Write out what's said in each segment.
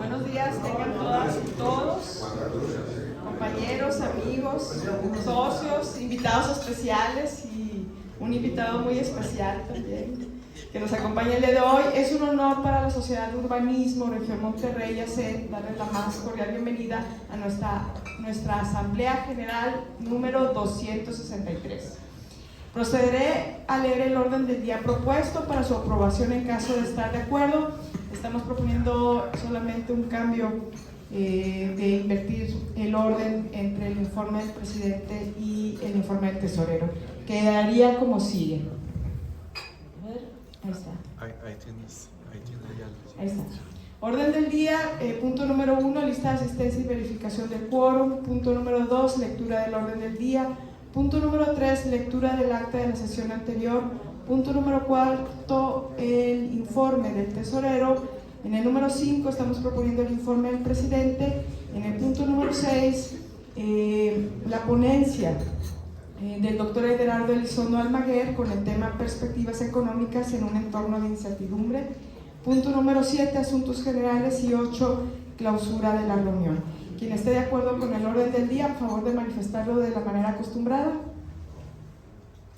Buenos días, tengan todas y todos, compañeros, amigos, socios, invitados especiales y un invitado muy especial también que nos acompaña el día de hoy. Es un honor para la Sociedad de Urbanismo Región Monterrey darles la más cordial bienvenida a nuestra Asamblea General número 263. Procederé a leer el orden del día propuesto para su aprobación en caso de estar de acuerdo. Estamos proponiendo solamente un cambio de invertir el orden entre el informe del presidente y el informe del tesorero. Quedaría como sigue. A ver, ahí está. Ahí tienes ya. Ahí está. Orden del día, punto número 1, lista de asistencia y verificación del quórum. Punto número 2, lectura del orden del día. Punto número 3, lectura del acta de la sesión anterior. Punto número 4, el informe del tesorero. En el número 5 estamos proponiendo el informe del presidente. En el punto número 6, la ponencia del doctor Everardo Elizondo Almaguer con el tema perspectivas económicas en un entorno de incertidumbre. Punto número 7, asuntos generales. Y 8, clausura de la reunión. Quien esté de acuerdo con el orden del día, por favor de manifestarlo de la manera acostumbrada.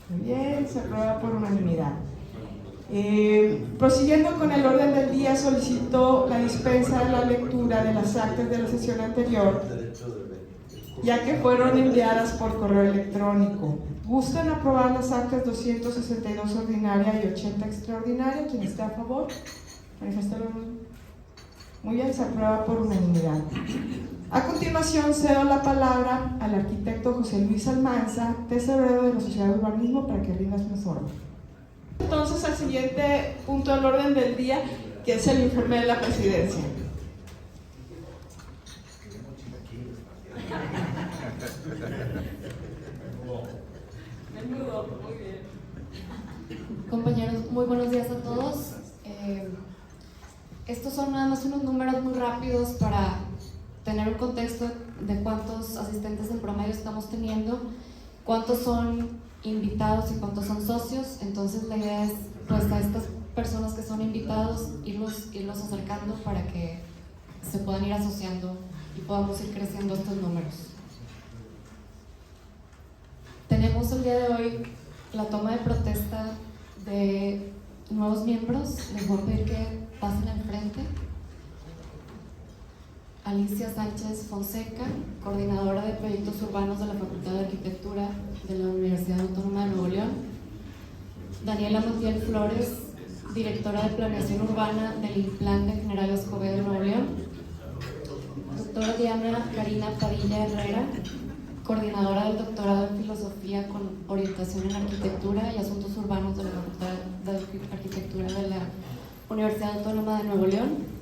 Muy bien, se aprueba por unanimidad. Prosiguiendo con el orden del día, solicito la dispensa de la lectura de las actas de la sesión anterior, ya que fueron enviadas por correo electrónico. ¿Gustan aprobar las actas 262 ordinaria y 80 extraordinaria? Quien esté a favor, manifestarlo. Muy bien, se aprueba por unanimidad. A continuación, cedo la palabra al arquitecto José Luis Almanza, tesorero de la Sociedad de Urbanismo, para que rinda su informe. Entonces, al siguiente punto del orden del día, que es el informe de la presidencia. Muy bien. Compañeros, muy buenos días a todos. Estos son nada más unos números muy rápidos para tener un contexto de cuántos asistentes en promedio estamos teniendo, cuántos son invitados y cuántos son socios. Entonces la idea es, pues, a estas personas que son invitados irlos acercando para que se puedan ir asociando y podamos ir creciendo estos números. Tenemos el día de hoy la toma de protesta de nuevos miembros. Les voy a pedir que pasen al frente. Alicia Sánchez Fonseca, coordinadora de proyectos urbanos de la Facultad de Arquitectura de la Universidad Autónoma de Nuevo León. Daniela Montiel Flores, directora de planeación urbana del Implan de General Escobedo de Nuevo León. Doctora Diana Karina Padilla Herrera, coordinadora del doctorado en filosofía con orientación en arquitectura y asuntos urbanos de la Facultad de Arquitectura de la Universidad Autónoma de Nuevo León.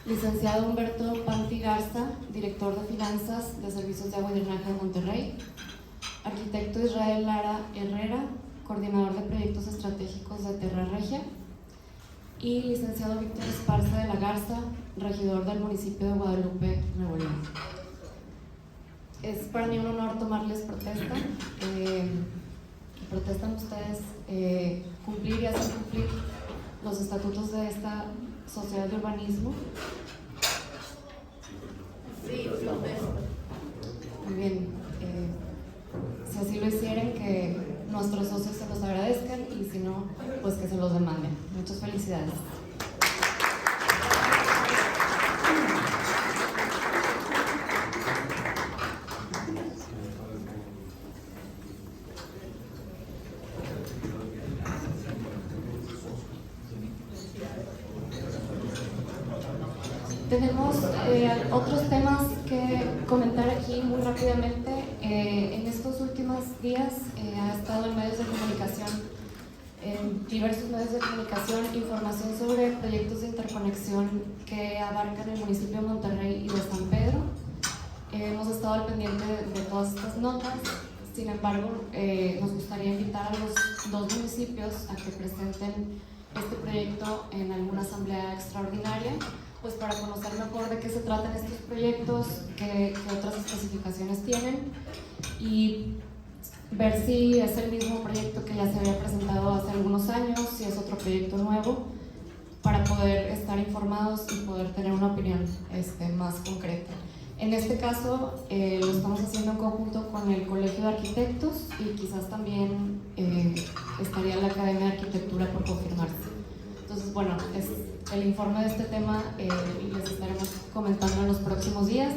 Licenciado Humberto Panti Garza, director de finanzas de Servicios de Agua y Drenaje de Monterrey. Arquitecto Israel Lara Herrera, coordinador de proyectos estratégicos de Terra Regia. Y licenciado Víctor Esparza de la Garza, regidor del municipio de Guadalupe, Nuevo León. Es para mí un honor tomarles protesta. Protestan ustedes cumplir y hacer cumplir los estatutos de esta Sociedad de Urbanismo. Sí, protesto. Muy bien. Si así lo hicieran, que nuestros socios se los agradezcan, y si no, pues que se los demanden. Muchas felicidades. Tenemos otros temas que comentar aquí muy rápidamente. En estos últimos días ha estado en medios de comunicación, en diversos medios de comunicación, información sobre proyectos de interconexión que abarcan el municipio de Monterrey y de San Pedro. Hemos estado al pendiente de todas estas notas. Sin embargo, nos gustaría invitar a los dos municipios a que presenten este proyecto en alguna asamblea extraordinaria, pues para conocer mejor de qué se tratan estos proyectos, qué otras especificaciones tienen, y ver si es el mismo proyecto que ya se había presentado hace algunos años, si es otro proyecto nuevo, para poder estar informados y poder tener una opinión más concreta. En este caso lo estamos haciendo en conjunto con el Colegio de Arquitectos y quizás también estaría la Academia de Arquitectura por confirmarse. Entonces, bueno, el informe de este tema les estaremos comentando en los próximos días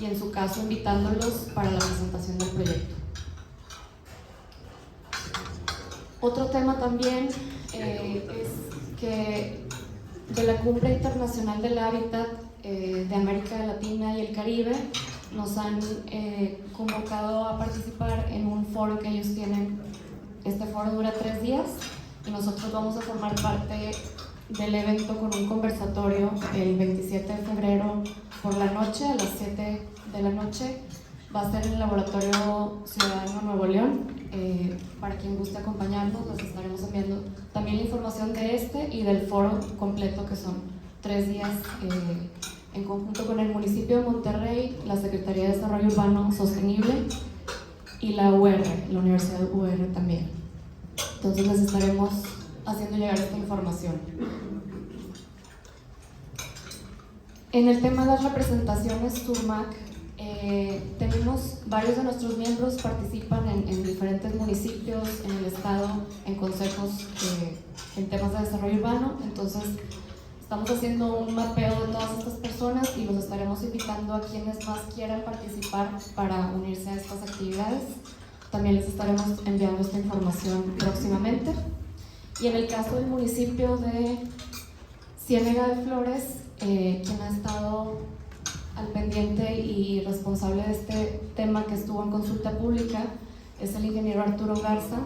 y en su caso invitándolos para la presentación del proyecto. Otro tema también es que de la Cumbre Internacional del Hábitat de América Latina y el Caribe nos han convocado a participar en un foro que ellos tienen. Este foro dura 3 días y nosotros vamos a formar parte del evento con un conversatorio el 27 de febrero por la noche, a las 7 de la noche. Va a ser en el Laboratorio Ciudadano Nuevo León. Para quien guste acompañarnos, les estaremos enviando también la información de este y del foro completo, que son 3 días en conjunto con el municipio de Monterrey, la Secretaría de Desarrollo Urbano Sostenible y la UR, la Universidad UR también. Entonces les estaremos haciendo llegar esta información. En el tema de las representaciones Surmac, tenemos varios de nuestros miembros participan en diferentes municipios, en el estado, en consejos en temas de desarrollo urbano. Entonces estamos haciendo un mapeo de todas estas personas y los estaremos invitando a quienes más quieran participar para unirse a estas actividades. También les estaremos enviando esta información próximamente. Y en el caso del municipio de Ciénega de Flores, quien ha estado al pendiente y responsable de este tema que estuvo en consulta pública es el ingeniero Arturo Garza,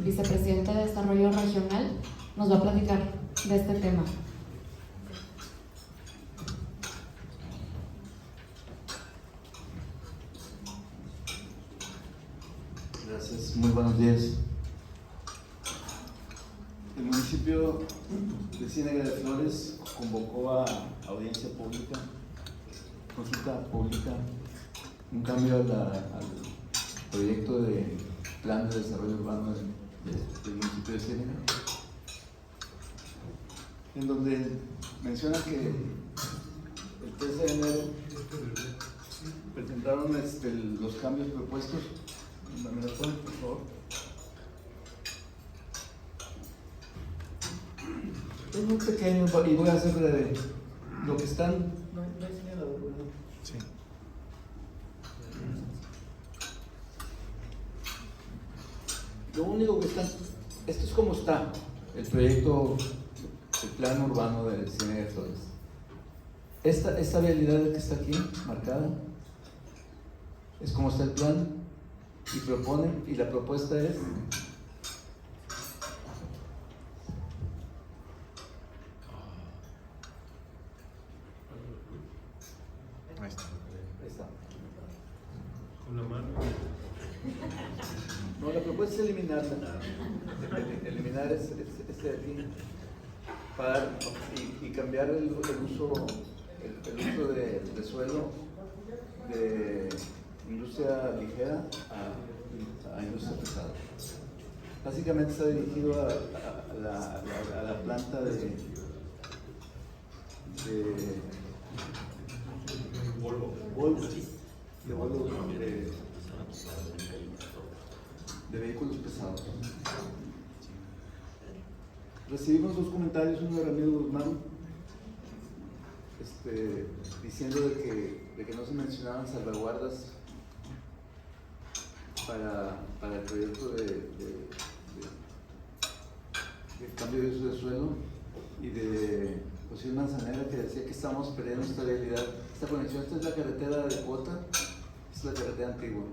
vicepresidente de Desarrollo Regional. Nos va a platicar de este tema. Gracias, muy buenos días. El municipio de Ciénega de Flores convocó a audiencia pública, consulta pública, un cambio al proyecto de plan de desarrollo urbano del municipio de Ciénega, en donde menciona que el 13 de enero presentaron los cambios propuestos. ¿Me lo ponen, por favor? Es muy pequeño y voy a hacer breve. Lo que están... No hay señalador, ¿verdad? Sí. Lo único que está... Esto es como está el proyecto, el plan urbano de Ciénega de Flores. Esta vialidad que está aquí, marcada, es como está el plan y proponen, y la propuesta es... Ahí está. Ahí está. Con la mano. No, la propuesta es eliminarla. Eliminar este de aquí y cambiar el uso de suelo de industria ligera a industria pesada. Básicamente está dirigido a la planta de vehículos pesados. Recibimos 2 comentarios, uno de Ramiro Guzmán, diciendo de que no se mencionaban salvaguardas para el proyecto de cambio de uso de suelo, y de José Manzanera, que decía que estamos perdiendo esta vialidad, esta conexión. Esta es la carretera de Cuota, esta es la carretera antigua.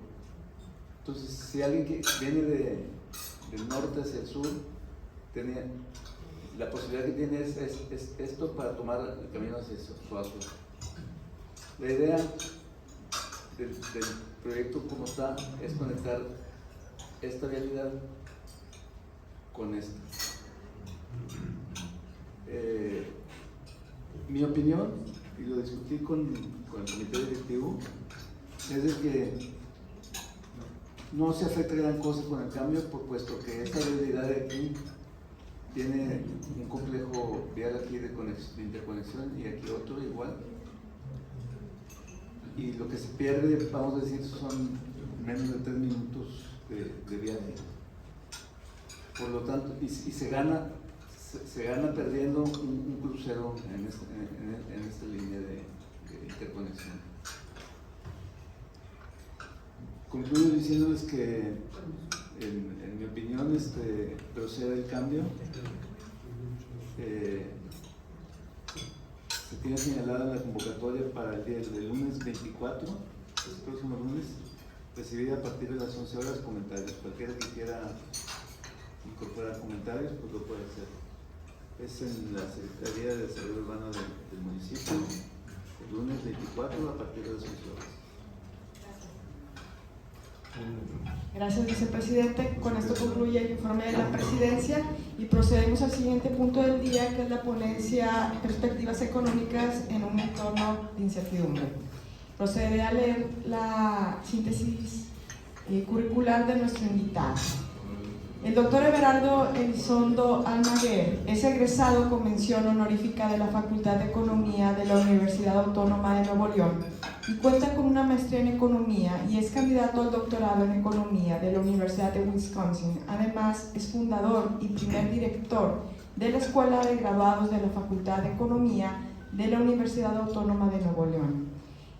Entonces, si alguien que viene del norte hacia el sur, la posibilidad que tiene es esto para tomar el camino hacia Suazo. La idea del proyecto como está es conectar esta vialidad con esta. Mi opinión, y lo discutí con el comité directivo, es de que no se afecta gran cosa con el cambio, puesto que esta vialidad de aquí tiene un complejo vial aquí de interconexión y aquí otro igual. Y lo que se pierde, vamos a decir, son menos de 3 minutos de viaje. Por lo tanto, y se gana perdiendo un crucero en esta línea de interconexión. Concluyo diciéndoles que, en mi opinión, procede el cambio. Se tiene señalada la convocatoria para el día del lunes 24, el próximo lunes, recibida a partir de las 11 horas comentarios. Cualquiera que quiera incorporar comentarios, pues lo puede hacer. Es en la Secretaría de Desarrollo Urbano del municipio, el lunes 24 a partir de las 11 horas. Gracias, vicepresidente. Con esto concluye el informe de la presidencia y procedemos al siguiente punto del día, que es la ponencia Perspectivas Económicas en un entorno de incertidumbre. Procede a leer la síntesis curricular de nuestro invitado. El doctor Everardo Elizondo Almaguer es egresado con mención honorífica de la Facultad de Economía de la Universidad Autónoma de Nuevo León y cuenta con una maestría en Economía y es candidato al doctorado en Economía de la Universidad de Wisconsin. Además, es fundador y primer director de la Escuela de Graduados de la Facultad de Economía de la Universidad Autónoma de Nuevo León.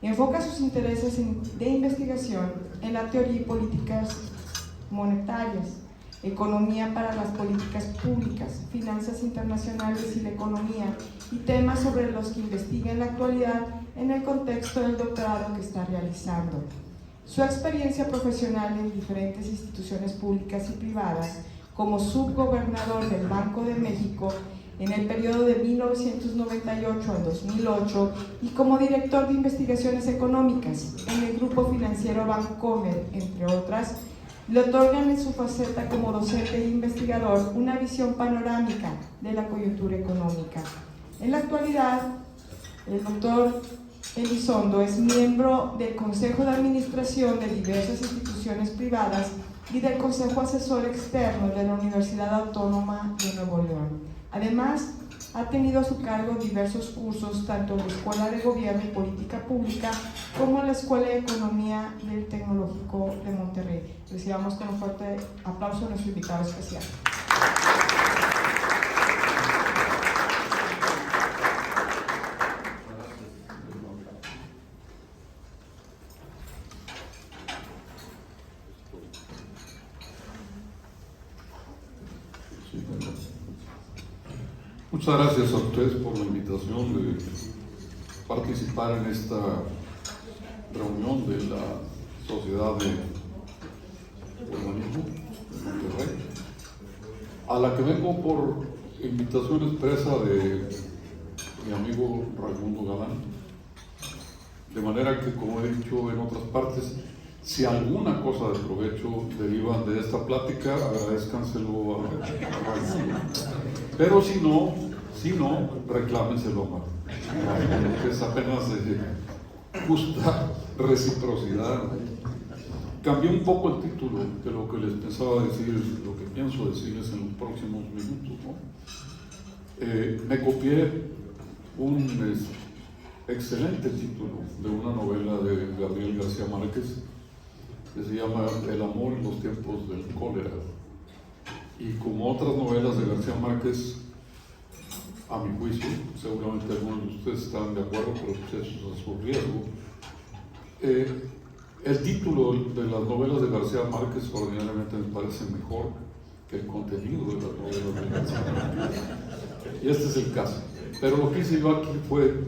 Enfoca sus intereses de investigación en la teoría y políticas monetarias, economía para las políticas públicas, finanzas internacionales y la economía, y temas sobre los que investiga en la actualidad en el contexto del doctorado que está realizando. Su experiencia profesional en diferentes instituciones públicas y privadas, como subgobernador del Banco de México en el periodo de 1998 al 2008 y como director de investigaciones económicas en el grupo financiero Bancomer, entre otras, le otorgan en su faceta como docente e investigador una visión panorámica de la coyuntura económica. En la actualidad, el doctor Elizondo es miembro del Consejo de Administración de diversas instituciones privadas y del Consejo Asesor Externo de la Universidad Autónoma de Nuevo León. Además, ha tenido a su cargo diversos cursos tanto en la Escuela de Gobierno y Política Pública como en la Escuela de Economía del Tecnológico de Monterrey. Recibamos con un fuerte aplauso a nuestro invitado especial. Muchas gracias a ustedes por la invitación de participar en esta reunión de la Sociedad de Urbanismo de Monterrey, a la que vengo por invitación expresa de mi amigo Raimundo Galán. De manera que, como he dicho en otras partes, si alguna cosa de provecho deriva de esta plática, agradezcanselo a Raimundo. Pero si no, reclámenselo a Marco, que es apenas de justa reciprocidad. Cambié un poco el título de lo que les pensaba decir, lo que pienso decirles en los próximos minutos, ¿no? Me copié un excelente título de una novela de Gabriel García Márquez que se llama El amor en los tiempos del cólera. Y como otras novelas de García Márquez, a mi juicio, seguramente algunos de ustedes están de acuerdo, pero pues eso es a su riesgo. El título de las novelas de García Márquez ordinariamente me parece mejor que el contenido de las novelas de García Márquez. Y este es el caso. Pero lo que hice yo aquí fue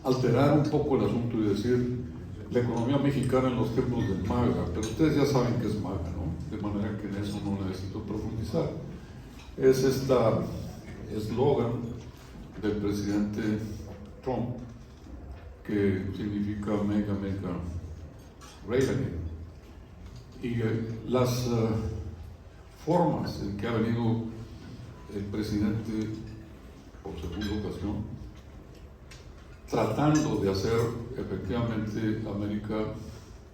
alterar un poco el asunto y decir la economía mexicana en los tiempos del MAGA, pero ustedes ya saben que es MAGA, ¿no? De manera que en eso no necesito profundizar. Es esta eslogan del presidente Trump que significa Make America Great Again. Y las formas en que ha venido el presidente por segunda ocasión tratando de hacer efectivamente América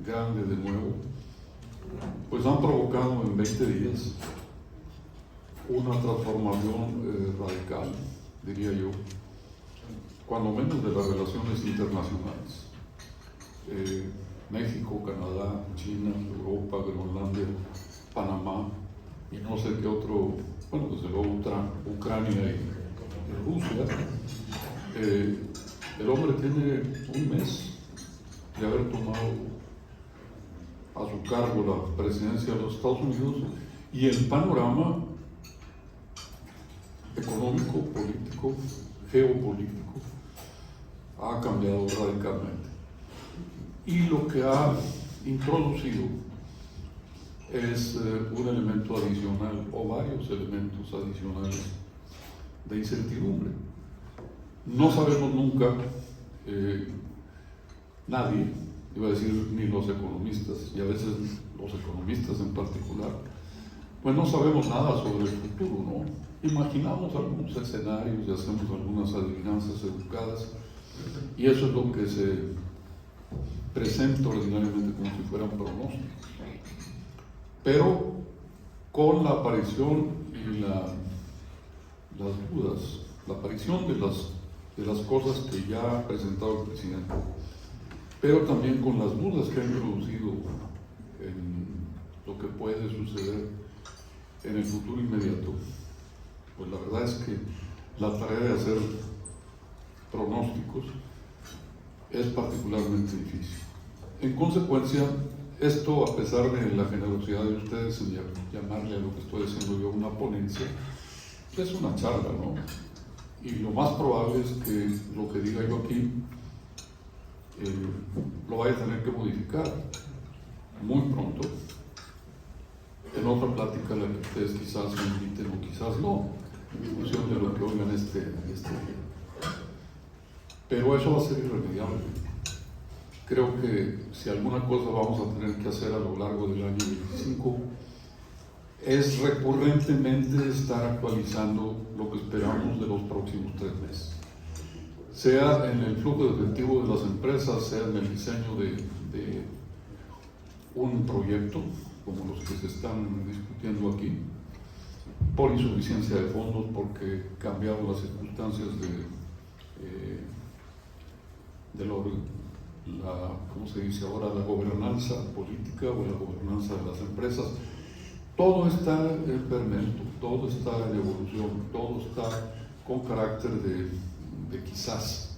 grande de nuevo, pues han provocado en 20 días una transformación radical, diría yo, cuando menos de las relaciones internacionales. México, Canadá, China, Europa, Groenlandia, Panamá y no sé qué otro, bueno, desde luego Ucrania y Rusia. El hombre tiene un mes de haber tomado a su cargo la presidencia de los Estados Unidos y el panorama económico, político, geopolítico ha cambiado radicalmente. Y lo que ha introducido es un elemento adicional o varios elementos adicionales de incertidumbre. No sabemos nunca, nadie, iba a decir ni los economistas, y a veces los economistas en particular, pues no sabemos nada sobre el futuro, ¿no? Imaginamos algunos escenarios y hacemos algunas adivinanzas educadas, y eso es lo que se presenta ordinariamente como si fueran pronósticos. Pero con la aparición y las dudas, la aparición de las cosas que ya ha presentado el presidente, pero también con las dudas que ha introducido en lo que puede suceder en el futuro inmediato, pues la verdad es que la tarea de hacer pronósticos es particularmente difícil. En consecuencia, esto, a pesar de la generosidad de ustedes en llamarle a lo que estoy haciendo yo una ponencia, es una charla, ¿no? Y lo más probable es que lo que diga yo aquí lo vaya a tener que modificar muy pronto en otra plática a la que ustedes quizás me inviten o quizás no, en función de lo que oigan este día. Pero eso va a ser irremediable. Creo que si alguna cosa vamos a tener que hacer a lo largo del año 25 es recurrentemente estar actualizando lo que esperamos de los próximos 3 meses. Sea en el flujo de efectivo de las empresas, sea en el diseño de un proyecto, como los que se están discutiendo aquí, por insuficiencia de fondos, porque cambiaron las circunstancias ¿cómo se dice ahora? La gobernanza política o la gobernanza de las empresas. Todo está en fermento, todo está en evolución, todo está con carácter de quizás.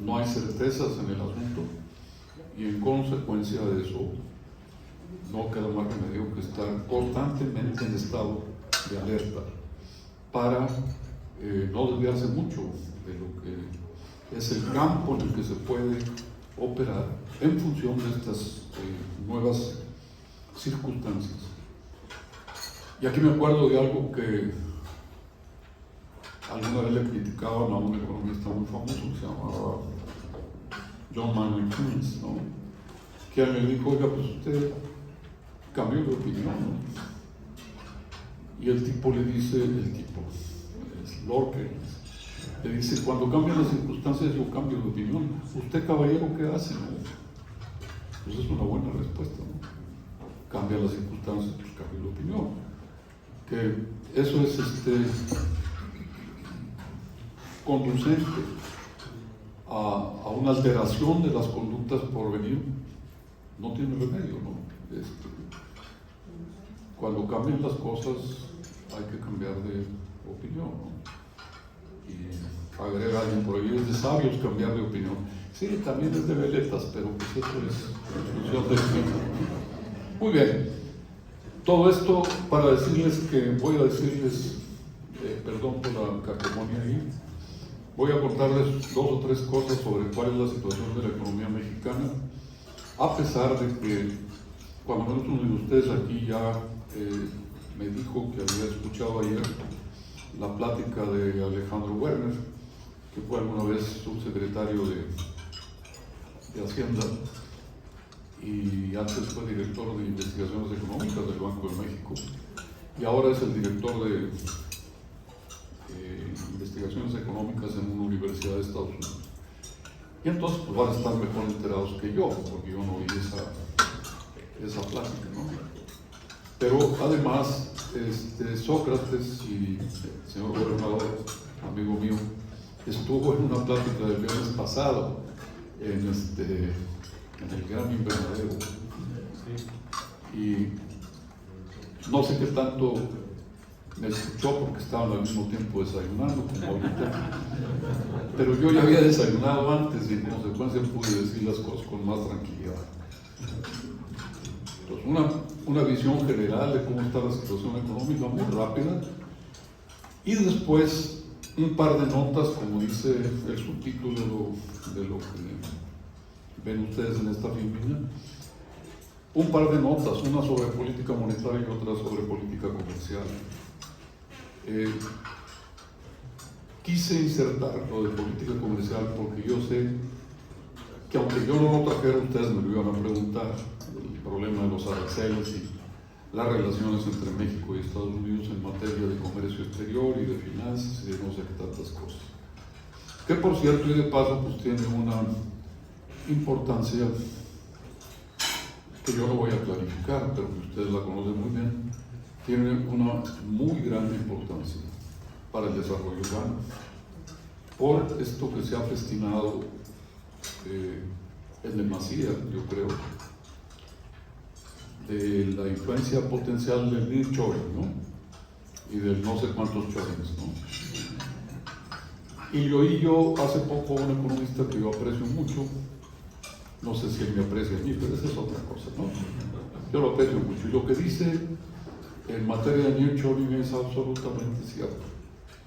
No hay certezas en el asunto y en consecuencia de eso no queda más remedio que estar constantemente en estado de alerta para no desviarse mucho de lo que es el campo en el que se puede operar en función de estas nuevas circunstancias. Y aquí me acuerdo de algo que alguna vez le criticaban a un economista muy famoso que se llamaba John Maynard Keynes, ¿no? Que le dijo: oiga, pues usted cambió de opinión, ¿no? Y el tipo le dice, es Lord Keynes, le dice: cuando cambian las circunstancias yo cambio de opinión. ¿Usted, caballero, qué hace? ¿No? Pues es una buena respuesta, ¿no? Cambian las circunstancias, pues cambio de opinión. Que eso es conducente a una alteración de las conductas por venir. No tiene remedio, ¿no? Cuando cambian las cosas hay que cambiar de opinión, ¿no? Y agrega alguien por ahí: es de sabios cambiar de opinión. Sí, también es de veletas, pero pues eso es función del tiempo. Muy bien. Todo esto para decirles que voy a decirles, perdón por la cacofonía ahí, voy a contarles 2 o 3 cosas sobre cuál es la situación de la economía mexicana, a pesar de que cuando menos uno de ustedes aquí ya me dijo que había escuchado ayer la plática de Alejandro Werner, que fue alguna vez subsecretario de Hacienda y antes fue director de investigaciones económicas del Banco de México y ahora es el director de investigaciones económicas en una universidad de Estados Unidos. Y entonces pues van a estar mejor enterados que yo, porque yo no oí esa plática, ¿no? Pero además Sócrates y el señor gobernador, amigo mío, estuvo en una plática del viernes pasado en el Gran Invernadero. Y no sé qué tanto me escuchó porque estaban al mismo tiempo desayunando como ahorita, pero yo ya había desayunado antes y en consecuencia pude decir las cosas con más tranquilidad. Entonces, una visión general de cómo está la situación económica muy rápida, y después un par de notas, como dice el subtítulo de lo que ven ustedes en esta filmina, un par de notas, una sobre política monetaria y otra sobre política comercial. Quise insertar lo de política comercial porque yo sé que aunque yo no lo trajera, ustedes me lo iban a preguntar, el problema de los aranceles y las relaciones entre México y Estados Unidos en materia de comercio exterior y de finanzas y de no sé qué tantas cosas. Que por cierto y de paso pues tiene una importancia que yo no voy a clarificar, pero que ustedes la conocen muy bien, tiene una muy grande importancia para el desarrollo urbano, por esto que se ha festinado en demasía, yo creo, de la influencia potencial del nearshoring, ¿no? Y del no sé cuántos chorings, ¿no? Y lo oí yo hace poco a un economista que yo aprecio mucho, no sé si él me aprecia a mí, pero esa es otra cosa, ¿no? Yo lo aprecio mucho, y lo que dice en materia de nearshoring es absolutamente cierto.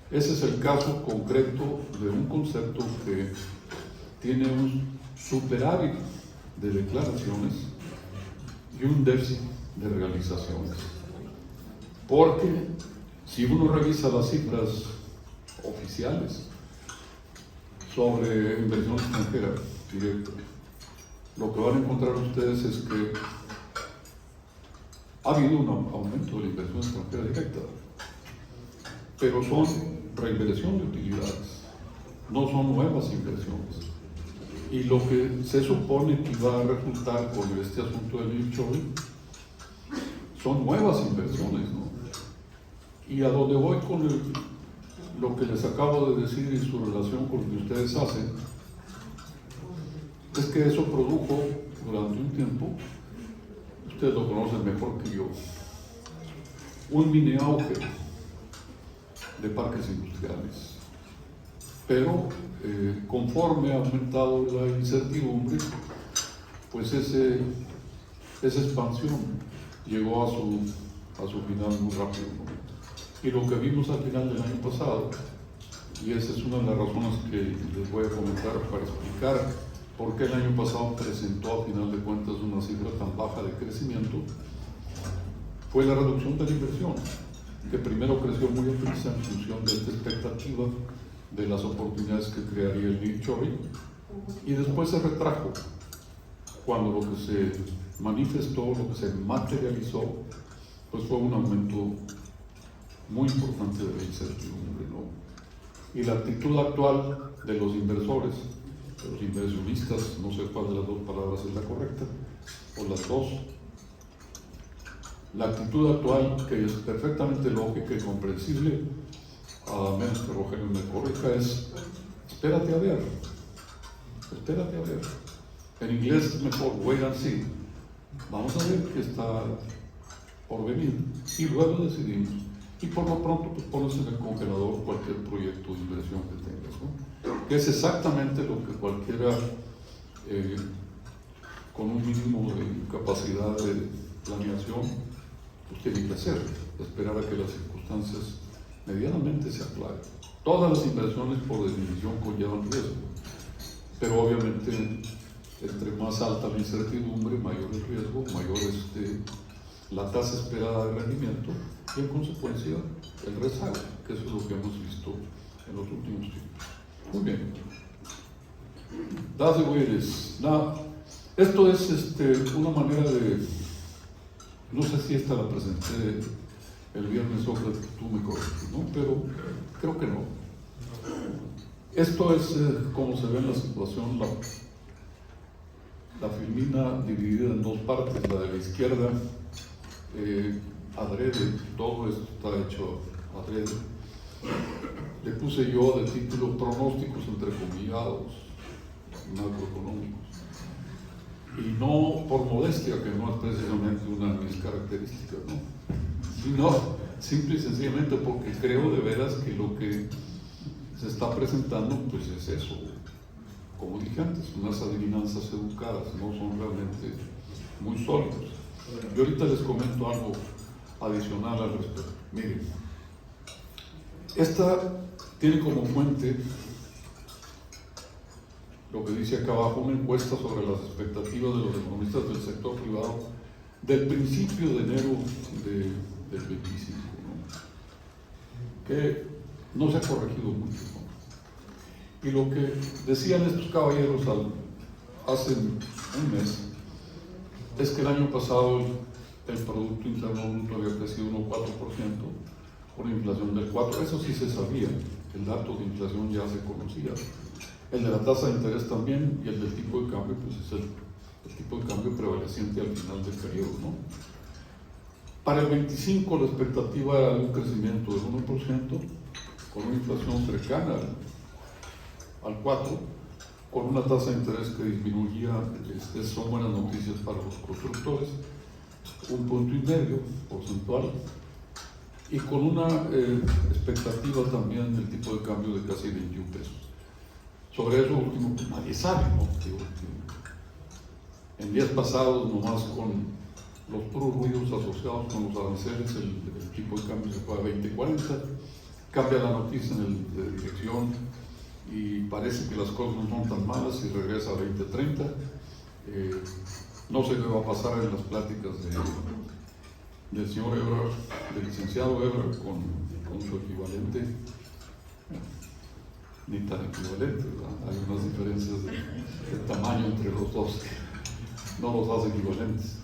Ese es el caso concreto de un concepto que tiene un superávit de declaraciones y un déficit de realizaciones. Porque si uno revisa las cifras oficiales sobre inversión extranjera directa, lo que van a encontrar ustedes es que ha habido un aumento de la inversión extranjera directa, pero son reinversión de utilidades, no son nuevas inversiones. Y lo que se supone que va a resultar con este asunto del nearshoring son nuevas inversiones, ¿no? Y a donde voy con lo que les acabo de decir y su relación con lo que ustedes hacen, es que eso produjo durante un tiempo, ustedes lo conocen mejor que yo, un mini auge de parques industriales. Pero conforme ha aumentado la incertidumbre, pues esa expansión llegó a su final muy rápido, ¿no? Y lo que vimos al final del año pasado, y esa es una de las razones que les voy a comentar para explicar por qué el año pasado presentó a final de cuentas una cifra tan baja de crecimiento, fue la reducción de la inversión, que primero creció muy deprisa en función de esta expectativa de las oportunidades que crearía el nearshoring, y después se retrajo cuando lo que se manifestó, lo que se materializó, pues fue un aumento muy importante de la incertidumbre, ¿no? Y la actitud actual de los inversores, de los inversionistas, no sé cuál de las dos palabras es la correcta, o las dos, la actitud actual, que es perfectamente lógica y comprensible, a menos que Rogelio me corrija, es espérate a ver. En inglés es mejor, wait and see. Vamos a ver qué está por venir y luego decidimos. Y por lo pronto pues pones en el congelador cualquier proyecto de inversión que tengas, ¿no? Que es exactamente lo que cualquiera con un mínimo de capacidad de planeación pues tiene que hacer, esperar a que las circunstancias medianamente se aclaren. Todas las inversiones por definición conllevan riesgo, pero obviamente entre más alta la incertidumbre, mayor el riesgo, mayor la tasa esperada de rendimiento y en consecuencia el rezago, que eso es lo que hemos visto en los últimos tiempos. Muy bien. That's the way it is. Now, esto es una manera de, no sé si esta la presenté el viernes, Sócrates, tú me corriges, ¿no? Pero creo que no. Esto es como se ve en la situación, la filmina dividida en dos partes, la de la izquierda adrede, todo esto está hecho adrede. Le puse yo de título pronósticos entrecomillados macroeconómicos. Y no por modestia, que no es precisamente una de mis características, ¿no? Sino simple y sencillamente porque creo de veras que lo que se está presentando pues es eso, como dije antes, unas adivinanzas educadas, no son realmente muy sólidos. Yo ahorita les comento algo adicional al respecto. Miren, esta tiene como fuente lo que dice acá abajo, una encuesta sobre las expectativas de los economistas del sector privado del principio de enero del 25, ¿no? Que no se ha corregido mucho, ¿no? Y lo que decían estos caballeros hace un mes es que el año pasado el Producto Interno Bruto había crecido 1,4%, con una inflación del 4%. Eso sí se sabía, el dato de inflación ya se conocía. El de la tasa de interés también, y el del tipo de cambio, pues es el tipo de cambio prevaleciente al final del periodo, ¿no? Para el 25 la expectativa era de un crecimiento del 1%, con una inflación cercana al 4%, con una tasa de interés que disminuía, son buenas noticias para los constructores, 1,5 puntos porcentual, y con una expectativa también del tipo de cambio de casi 21 pesos. Sobre eso último, pues nadie sabe, ¿no? En días pasados, nomás con los puros ruidos asociados con los aranceles, el tipo de cambio se fue a 20.40, cambia la noticia de dirección y parece que las cosas no son tan malas y regresa a 20.30. No sé qué va a pasar en las pláticas del señor Ebrard, del licenciado Ebrard, con su equivalente. Ni tan equivalentes, ¿verdad? Hay unas diferencias de tamaño entre los dos que no los hace equivalentes.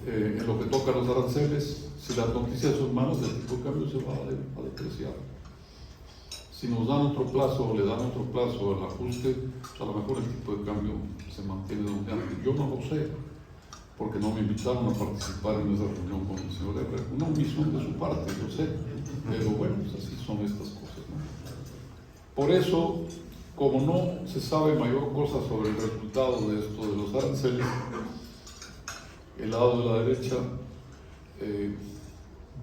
En lo que toca a los aranceles, si las noticias son malas, el tipo de cambio se va a depreciar. Si nos dan otro plazo o le dan otro plazo al ajuste, pues a lo mejor el tipo de cambio se mantiene donde antes. Yo no lo sé, porque no me invitaron a participar en esa reunión con el señor Ebrard. Una omisión de su parte, yo sé, pero bueno, pues así son estas cosas, ¿no? Por eso, como no se sabe mayor cosa sobre el resultado de esto de los aranceles, el lado de la derecha,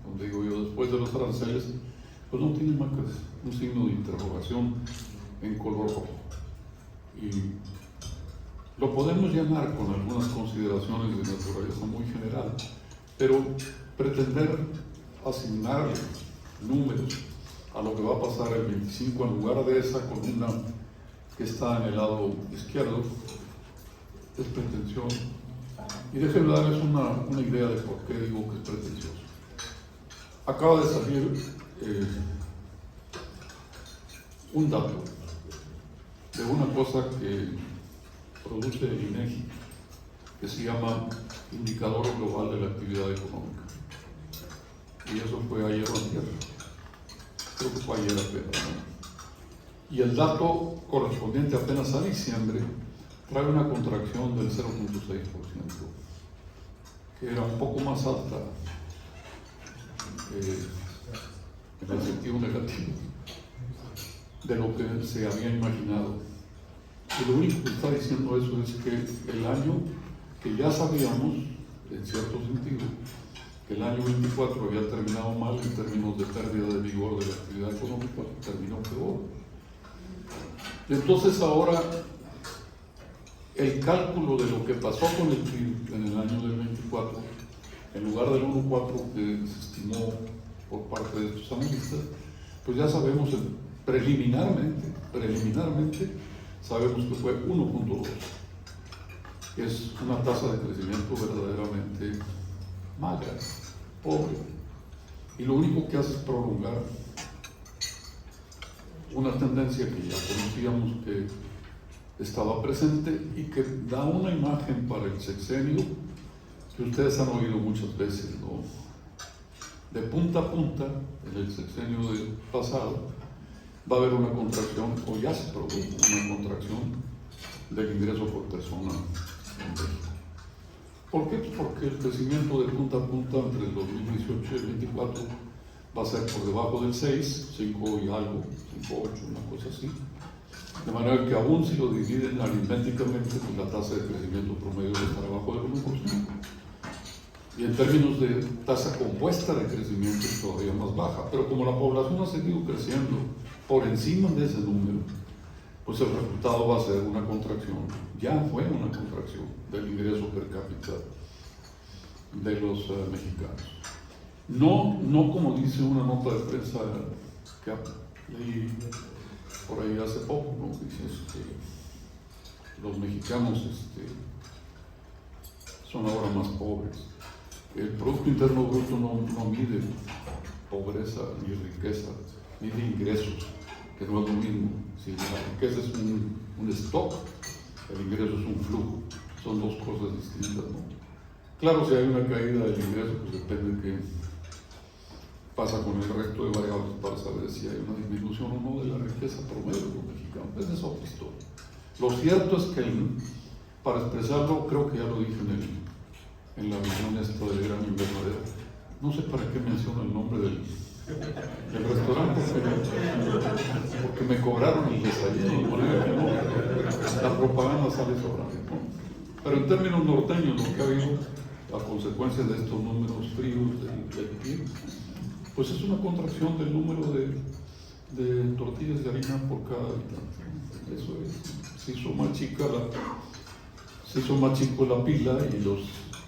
donde digo yo, después de los aranceles, pues no tiene más que un signo de interrogación en color rojo. Y lo podemos llenar con algunas consideraciones de naturaleza muy general, pero pretender asignar números a lo que va a pasar el 25 en lugar de esa columna que está en el lado izquierdo es pretensión. Y déjenme darles una idea de por qué digo que es pretencioso. Acaba de salir un dato de una cosa que produce el INEGI, que se llama Indicador Global de la Actividad Económica. Y eso fue ayer o antier. Creo que fue ayer apenas, ¿no? Y el dato correspondiente apenas a diciembre trae una contracción del 0,6%, que era un poco más alta en el sentido negativo de lo que se había imaginado. Y lo único que está diciendo eso es que el año que ya sabíamos, en cierto sentido, que el año 24 había terminado mal en términos de pérdida de vigor de la actividad económica, terminó peor. Y entonces ahora el cálculo de lo que pasó con el PIB en el año del 24, en lugar del 1,4 que se estimó por parte de estos analistas, pues ya sabemos preliminarmente sabemos que fue 1,2, que es una tasa de crecimiento verdaderamente magra, pobre, y lo único que hace es prolongar una tendencia que ya conocíamos que estaba presente y que da una imagen para el sexenio que ustedes han oído muchas veces, ¿no? De punta a punta, en el sexenio pasado, va a haber una contracción, o ya se produjo una contracción del ingreso por persona en México. ¿Por qué? Porque el crecimiento de punta a punta entre el 2018 y el 2024 va a ser por debajo del 6, 5 y algo, 5, 8, una cosa así. De manera que aún si lo dividen aritméticamente, pues la tasa de crecimiento promedio va a estar abajo del 1%. Y en términos de tasa compuesta de crecimiento es todavía más baja. Pero como la población ha seguido creciendo por encima de ese número, pues el resultado va a ser una contracción, ya fue una contracción del ingreso per cápita de los mexicanos. No como dice una nota de prensa que leí por ahí hace poco, ¿no? Dice los mexicanos son ahora más pobres. El Producto Interno Bruto no mide pobreza ni riqueza, mide ingresos, que no es lo mismo. Si la riqueza es un stock, el ingreso es un flujo, son dos cosas distintas, ¿no? Claro, si hay una caída del ingreso, pues depende de qué pasa con el resto de variables para saber si hay una disminución o no de la riqueza promedio de los mexicanos. Esa es otra historia. Lo cierto es que, para expresarlo, creo que ya lo dije en la visión esta del Gran Invernadero. No sé para qué menciono el nombre del restaurante, porque me cobraron el desayuno, de manera que no, la propaganda sale sobrando, ¿no? Pero en términos norteños, lo que ha habido a consecuencia de estos números fríos del PIB, pues es una contracción del número de tortillas de harina por cada habitante. Eso es, se hizo más chico la pila y los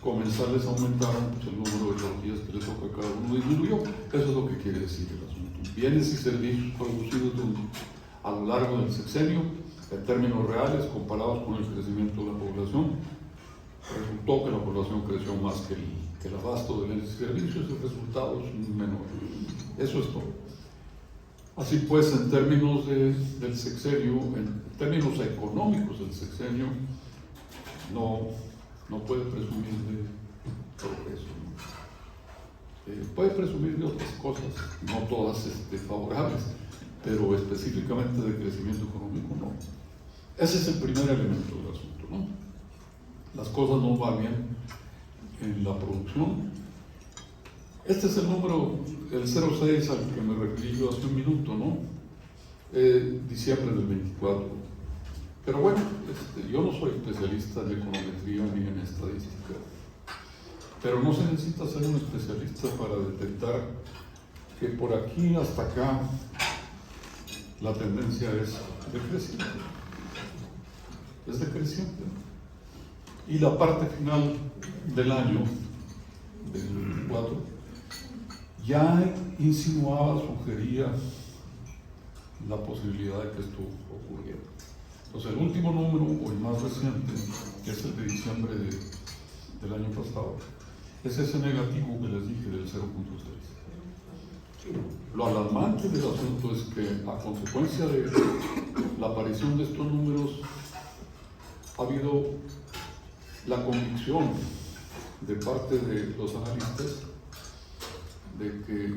comensales aumentaron, pues el número de tortillas que le toca a cada uno disminuyó. Eso es lo que quiere decir el asunto. Bienes y servicios producidos a lo largo del sexenio, en términos reales, comparados con el crecimiento de la población, resultó que la población creció más que el abasto de bienes y servicios, el resultado es menor. Eso es todo. Así pues, en términos del sexenio, en términos económicos del sexenio, no puede presumir de progreso, ¿no? Puede presumir de otras cosas, no todas favorables, pero específicamente de crecimiento económico no. Ese es el primer elemento del asunto, ¿no? Las cosas no van bien en la producción. Este es el número, el 06 al que me referí yo hace un minuto, ¿no? Diciembre del 24. Pero bueno, yo no soy especialista en econometría ni en estadística, pero no se necesita ser un especialista para detectar que por aquí hasta acá la tendencia es decreciente. Es decreciente. Y la parte final del año, del 24, ya insinuaba, sugería la posibilidad de que esto ocurriera. Entonces, el último número, o el más reciente, que es el de diciembre del año pasado, es ese negativo que les dije del 0.6. Lo alarmante del asunto es que, a consecuencia de la aparición de estos números, ha habido la convicción de parte de los analistas de que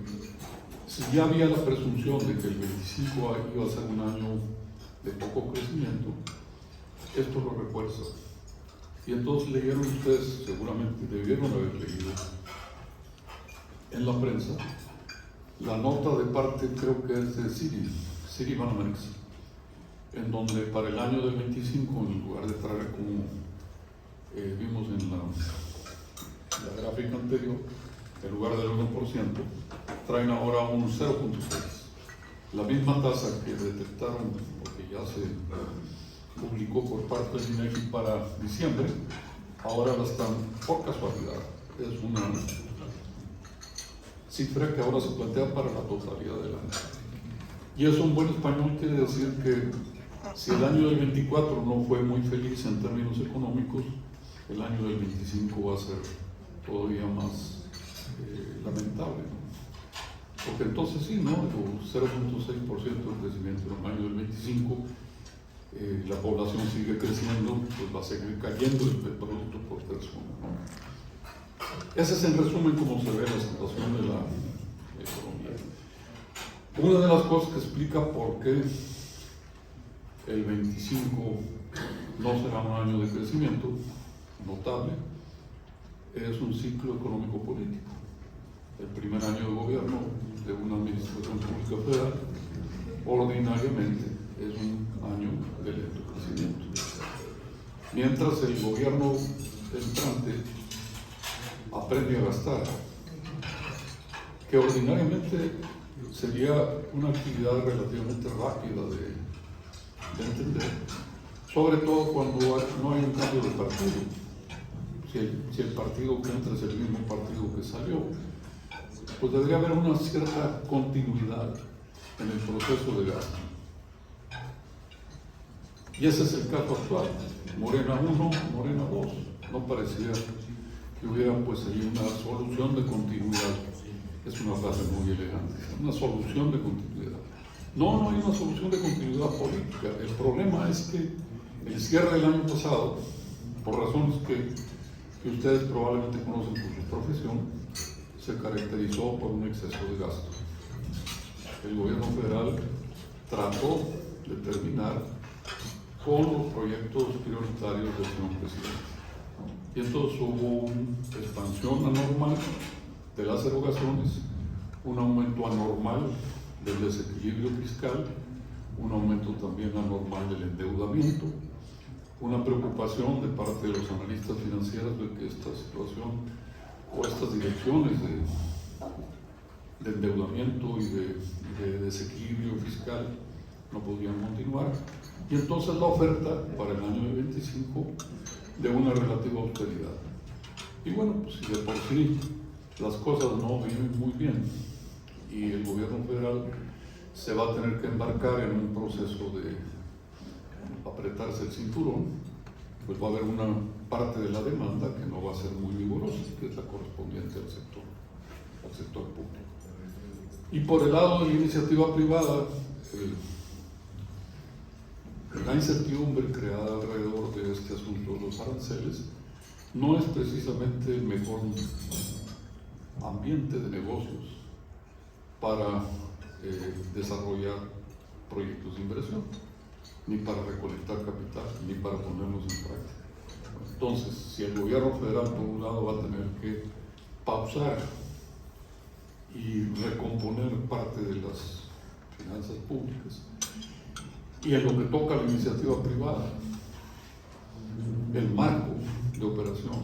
si ya había la presunción de que el 25 iba a ser un año de poco crecimiento, esto lo refuerza. Y entonces leyeron ustedes, seguramente debieron haber leído en la prensa, la nota de parte, creo que es de Citibanamex, en donde para el año del 25, en lugar de traer como vimos en la gráfica anterior, en lugar del 1%, traen ahora un 0.6. La misma tasa que detectaron, porque ya se publicó por parte del INEGI para diciembre, ahora la están, por casualidad, es una cifra que ahora se plantea para la totalidad del año. Y eso en buen español quiere decir que si el año del 24 no fue muy feliz en términos económicos, el año del 25 va a ser todavía más lamentable, ¿no? Porque entonces sí, ¿no? 0.6% de crecimiento en el año del 25, la población sigue creciendo, pues va a seguir cayendo el producto por persona, ¿no? Ese es en resumen cómo se ve la situación de la economía. Una de las cosas que explica por qué el 25 no será un año de crecimiento notable es un ciclo económico político. El primer año de gobierno de una administración pública federal ordinariamente es un año de lento crecimiento. Mientras el gobierno entrante aprende a gastar, que ordinariamente sería una actividad relativamente rápida de entender, sobre todo cuando no hay un cambio de partido. Si el partido que entra es el mismo partido que salió, pues debería haber una cierta continuidad en el proceso de gasto. Y ese es el caso actual. Morena 1, Morena 2. No parecía que hubiera pues ahí una solución de continuidad. Es una frase muy elegante. Una solución de continuidad. No hay una solución de continuidad política. El problema es que el cierre del año pasado, por razones que ustedes probablemente conocen por su profesión, se caracterizó por un exceso de gasto. El gobierno federal trató de terminar con los proyectos prioritarios del señor presidente. Y entonces hubo una expansión anormal de las erogaciones, un aumento anormal del desequilibrio fiscal, un aumento también anormal del endeudamiento, una preocupación de parte de los analistas financieros de que esta situación o estas direcciones de endeudamiento y de desequilibrio fiscal no podían continuar, y entonces la oferta para el año 25 de una relativa austeridad. Y bueno, pues si de por sí las cosas no vienen muy bien y el gobierno federal se va a tener que embarcar en un proceso de apretarse el cinturón, pues va a haber una parte de la demanda que no va a ser muy vigorosa, que es la correspondiente al sector público. Y por el lado de la iniciativa privada, la incertidumbre creada alrededor de este asunto de los aranceles no es precisamente el mejor ambiente de negocios para desarrollar proyectos de inversión, ni para recolectar capital, ni para ponerlos en práctica. Entonces, si el gobierno federal, por un lado, va a tener que pausar y recomponer parte de las finanzas públicas, y en lo que toca a la iniciativa privada, el marco de operación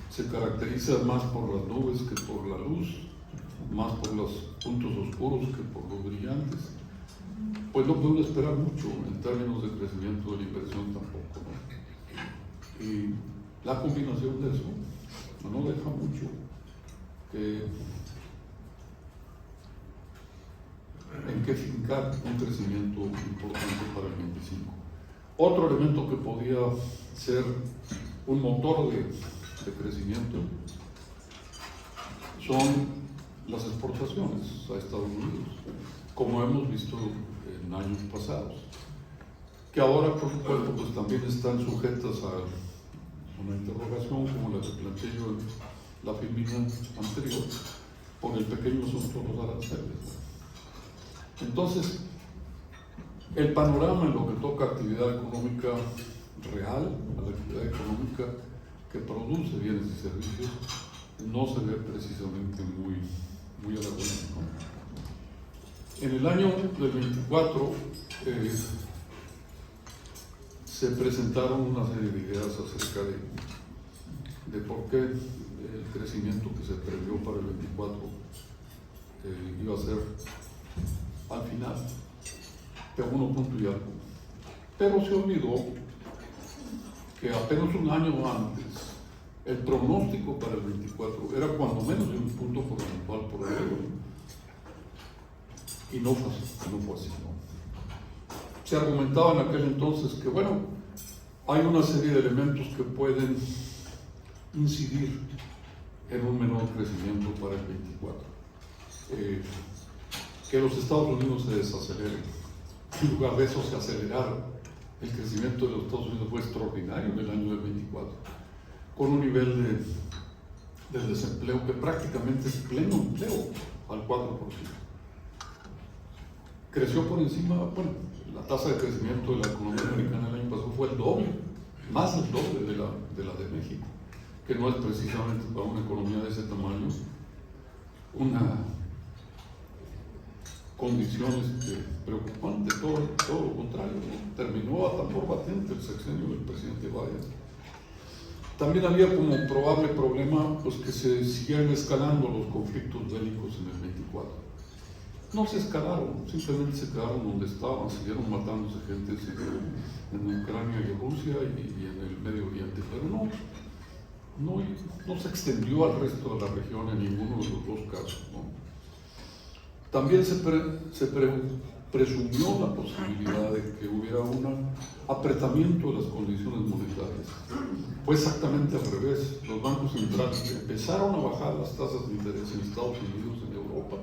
se caracteriza más por las nubes que por la luz, más por los puntos oscuros que por los brillantes, pues no puede esperar mucho en términos de crecimiento de la inversión tampoco, ¿no? Y la combinación de eso no deja mucho en que fincar un crecimiento importante para el 25. Otro elemento que podía ser un motor de crecimiento son las exportaciones a Estados Unidos, como hemos visto en años pasados, que ahora por supuesto pues también están sujetas a una interrogación como la que planteé yo en la filmina anterior por el pequeño asunto de los aranceles. Entonces, el panorama en lo que toca actividad económica real, a la actividad económica que produce bienes y servicios, no se ve precisamente muy halagüeño, ¿no? En el año del 24 se presentaron una serie de ideas acerca de por qué el crecimiento que se previó para el 24 iba a ser al final de 1 y algo. Pero se olvidó que apenas un año antes el pronóstico para el 24 era cuando menos de 1 punto porcentual por el euro. Y no fue así, ¿no? Se argumentaba en aquel entonces que, bueno, hay una serie de elementos que pueden incidir en un menor crecimiento para el 24. Que los Estados Unidos se desaceleren. En lugar de eso se acelerara. El crecimiento de los Estados Unidos fue extraordinario en el año del 24, con un nivel de desempleo que prácticamente es pleno empleo, al 4%. Creció por encima, bueno, la tasa de crecimiento de la economía americana el año pasado fue el doble, más del doble de la de México. que no es precisamente para una economía de ese tamaño una condición preocupante, todo lo contrario, ¿no? Terminó a tambor batiente el sexenio del presidente Biden. También había como probable problema pues, que se siguieran escalando los conflictos bélicos en el 24. No se escalaron, simplemente se quedaron donde estaban, siguieron matándose gente en Ucrania y Rusia y en el Medio Oriente, pero no se extendió al resto de la región en ninguno de los dos casos, ¿no? También se presumió la posibilidad de que hubiera un apretamiento de las condiciones monetarias. Fue exactamente al revés. Los bancos centrales empezaron a bajar las tasas de interés en Estados Unidos, en Europa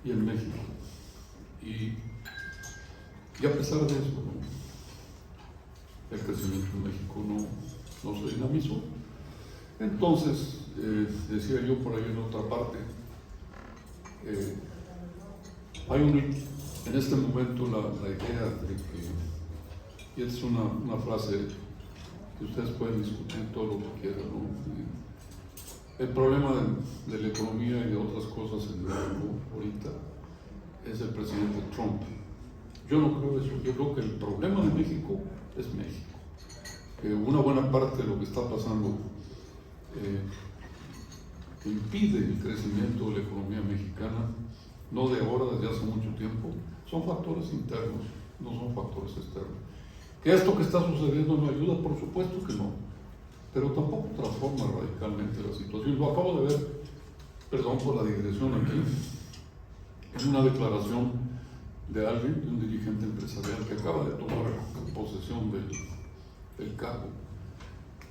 y en México. Y a pesar de eso, ¿no? El crecimiento en México no se dinamizó. Entonces, decía yo por ahí en otra parte, hay en este momento la idea de que, y es una frase que ustedes pueden discutir todo lo que quieran, ¿no? El problema de la economía y de otras cosas en México ahorita es el presidente Trump. Yo no creo eso, yo creo que el problema de México es México. Que una buena parte de lo que está pasando impide el crecimiento de la economía mexicana, no de ahora, desde hace mucho tiempo, son factores internos, no son factores externos. ¿Que esto que está sucediendo no ayuda? Por supuesto que no, pero tampoco transforma radicalmente la situación. Lo acabo de ver, perdón por la digresión aquí, en una declaración de alguien, de un dirigente empresarial que acaba de tomar posesión del cargo.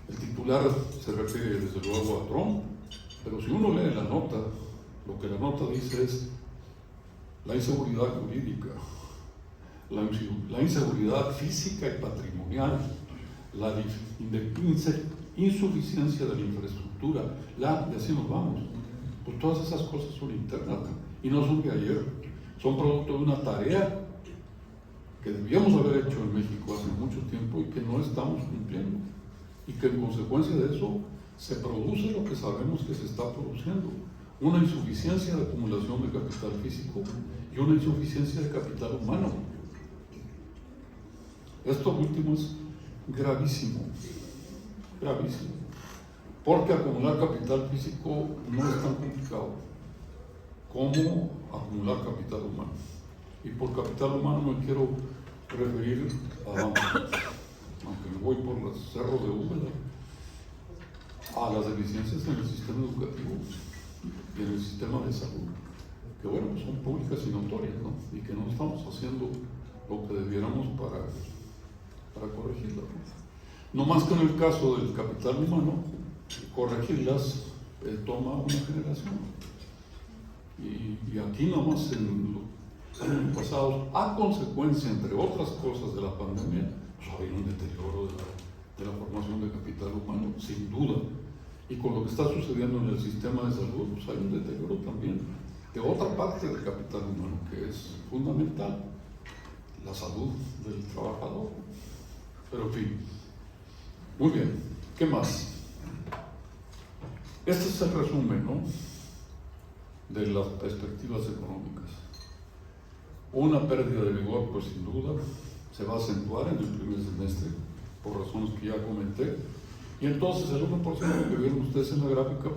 El titular se refiere desde luego a Trump, pero si uno lee la nota, lo que la nota dice es la inseguridad jurídica, la inseguridad física y patrimonial, la insuficiencia de la infraestructura, y así nos vamos. Pues todas esas cosas son internas y no son de ayer, son producto de una tarea que debíamos haber hecho en México hace mucho tiempo y que no estamos cumpliendo, y que en consecuencia de eso se produce lo que sabemos que se está produciendo: una insuficiencia de acumulación de capital físico y una insuficiencia de capital humano. Esto último es gravísimo, gravísimo, porque acumular capital físico no es tan complicado como acumular capital humano. Y por capital humano me quiero referir aunque me voy por los cerros de Úbeda, a las deficiencias en el sistema educativo y en el sistema de salud, que bueno, son públicas y notorias, ¿no? Y que no estamos haciendo lo que debiéramos para corregirlas, ¿no? No más que en el caso del capital humano, corregirlas toma una generación. Y aquí nomás en los años pasados, a consecuencia, entre otras cosas, de la pandemia, pues ha habido un deterioro de la formación de capital humano, sin duda. Y con lo que está sucediendo en el sistema de salud, pues hay un deterioro también de otra parte del capital humano, que es fundamental: la salud del trabajador. Pero en fin, muy bien, ¿qué más? Este es el resumen, ¿no?, de las perspectivas económicas. Una pérdida de vigor, pues sin duda, se va a acentuar en el primer semestre, por razones que ya comenté. Y entonces el 1% que vieron ustedes en la gráfica,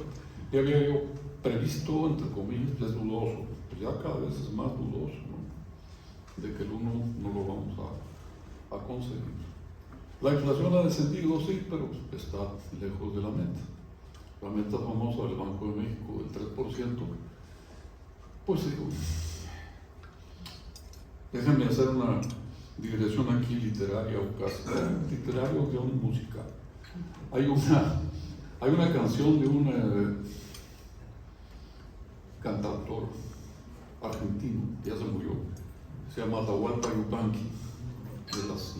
ya había yo previsto, entre comillas, es dudoso, pues ya cada vez es más dudoso, ¿no?, de que el 1 no lo vamos a conseguir. La inflación ha descendido, sí, pero está lejos de la meta. La meta famosa del Banco de México del 3%, pues digo, déjenme hacer una digresión aquí literaria o casi literaria o guión musical. Hay una canción de un cantautor argentino, ya se murió, se llama Atahualpa Yupanqui, de las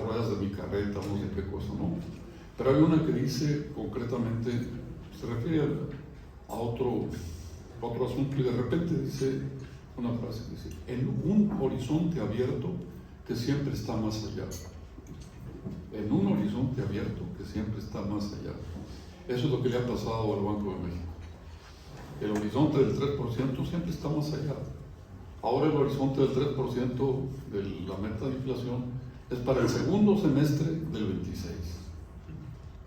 ruedas de mi carreta, no sé qué cosa, ¿no? Pero hay una que dice concretamente, se refiere a otro asunto, y de repente dice una frase, dice: en un horizonte abierto que siempre está más allá. en un horizonte abierto que siempre está más allá. Eso es lo que le ha pasado al Banco de México. El horizonte del 3% siempre está más allá. Ahora el horizonte del 3% de la meta de inflación es para el segundo semestre del 26.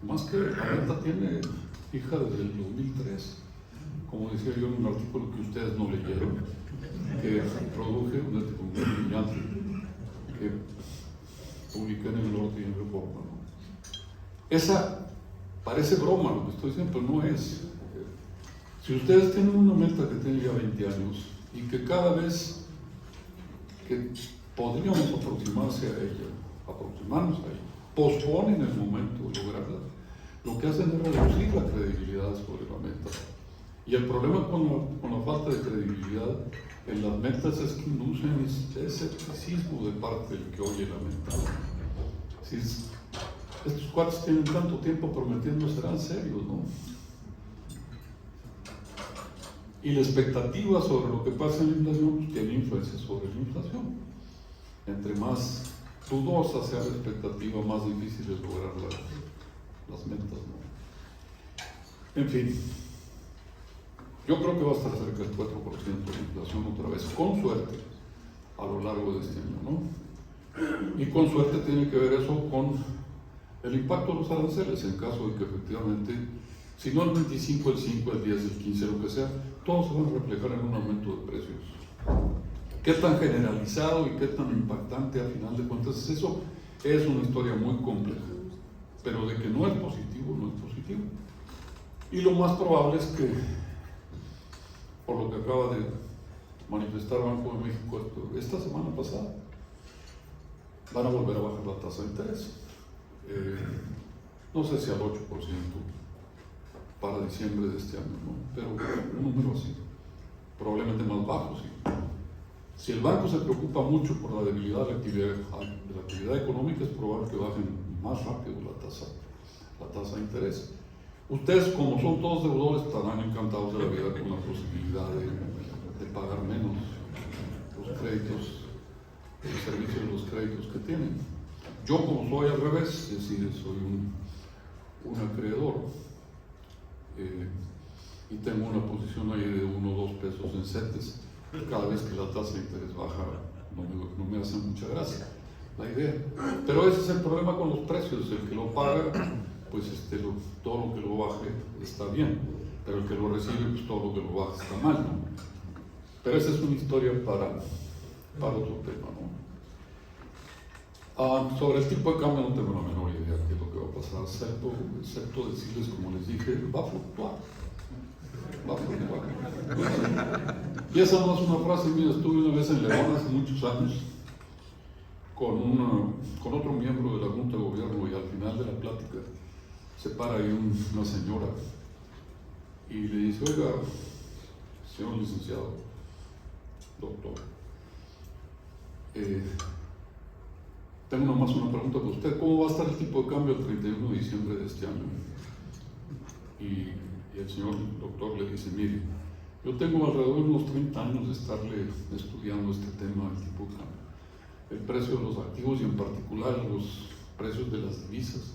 Más que la meta tiene fija desde el 2003, como decía yo en un artículo que ustedes no leyeron, que produje un artículo muy brillante que publiqué en el Norte y en Reforma, ¿no? Esa parece broma lo que estoy diciendo, pero no es. Si ustedes tienen una meta que tiene ya 20 años y que cada vez que podríamos aproximarnos a ella, posponen el momento de lograrla, lo que hacen es reducir la credibilidad sobre la meta. Y el problema con la falta de credibilidad en las metas es que inducen escepticismo de parte del que oye la meta. Si estos cuates tienen tanto tiempo prometiendo, serán serios, ¿no? Y la expectativa sobre lo que pasa en la inflación tiene influencia sobre la inflación. Entre más dudosa sea la expectativa, más difícil es lograr las metas, ¿no? En fin, yo creo que va a estar cerca del 4% de inflación otra vez, con suerte, a lo largo de este año, ¿no? Y con suerte tiene que ver eso con el impacto de los aranceles, en caso de que efectivamente, si no el 25, el 5, el 10, el 15, lo que sea, todos se van a reflejar en un aumento de precios. ¿Qué tan generalizado y qué tan impactante a final de cuentas es eso? Es una historia muy compleja, pero de que no es positivo, no es positivo. Y lo más probable es que, por lo que acaba de manifestar Banco de México esta semana pasada, van a volver a bajar la tasa de interés. No sé si al 8% para diciembre de este año, ¿no? Pero un número así, probablemente más bajo, sí. Si el banco se preocupa mucho por la debilidad de la actividad económica, es probable que bajen más rápido la tasa de interés. Ustedes, como son todos deudores, estarán encantados de la vida con la posibilidad de pagar menos los créditos, el servicio de los créditos que tienen. Yo, como soy al revés, es decir, soy un acreedor, y tengo una posición ahí de 1 o 2 pesos en CETES, cada vez que la tasa de interés baja no me hace mucha gracia la idea. Pero ese es el problema con los precios: el que lo paga, pues todo lo que lo baje está bien, pero el que lo recibe, pues todo lo que lo baja está mal, ¿no? Pero esa es una historia para otro tema, ¿no? Sobre el tipo de cambio no tengo la menor idea de qué es lo que va a pasar, excepto decirles, como les dije, va a fluctuar. Y esa no es una frase mía. Estuve una vez en León hace muchos años con otro miembro de la Junta de Gobierno, y al final de la plática se para ahí una señora y le dice: oiga, señor licenciado, doctor, tengo nomás una pregunta para usted. ¿Cómo va a estar el tipo de cambio el 31 de diciembre de este año? Y el señor doctor le dice: mire, yo tengo alrededor de unos 30 años de estarle estudiando este tema del tipo de cambio, el precio de los activos y en particular los precios de las divisas,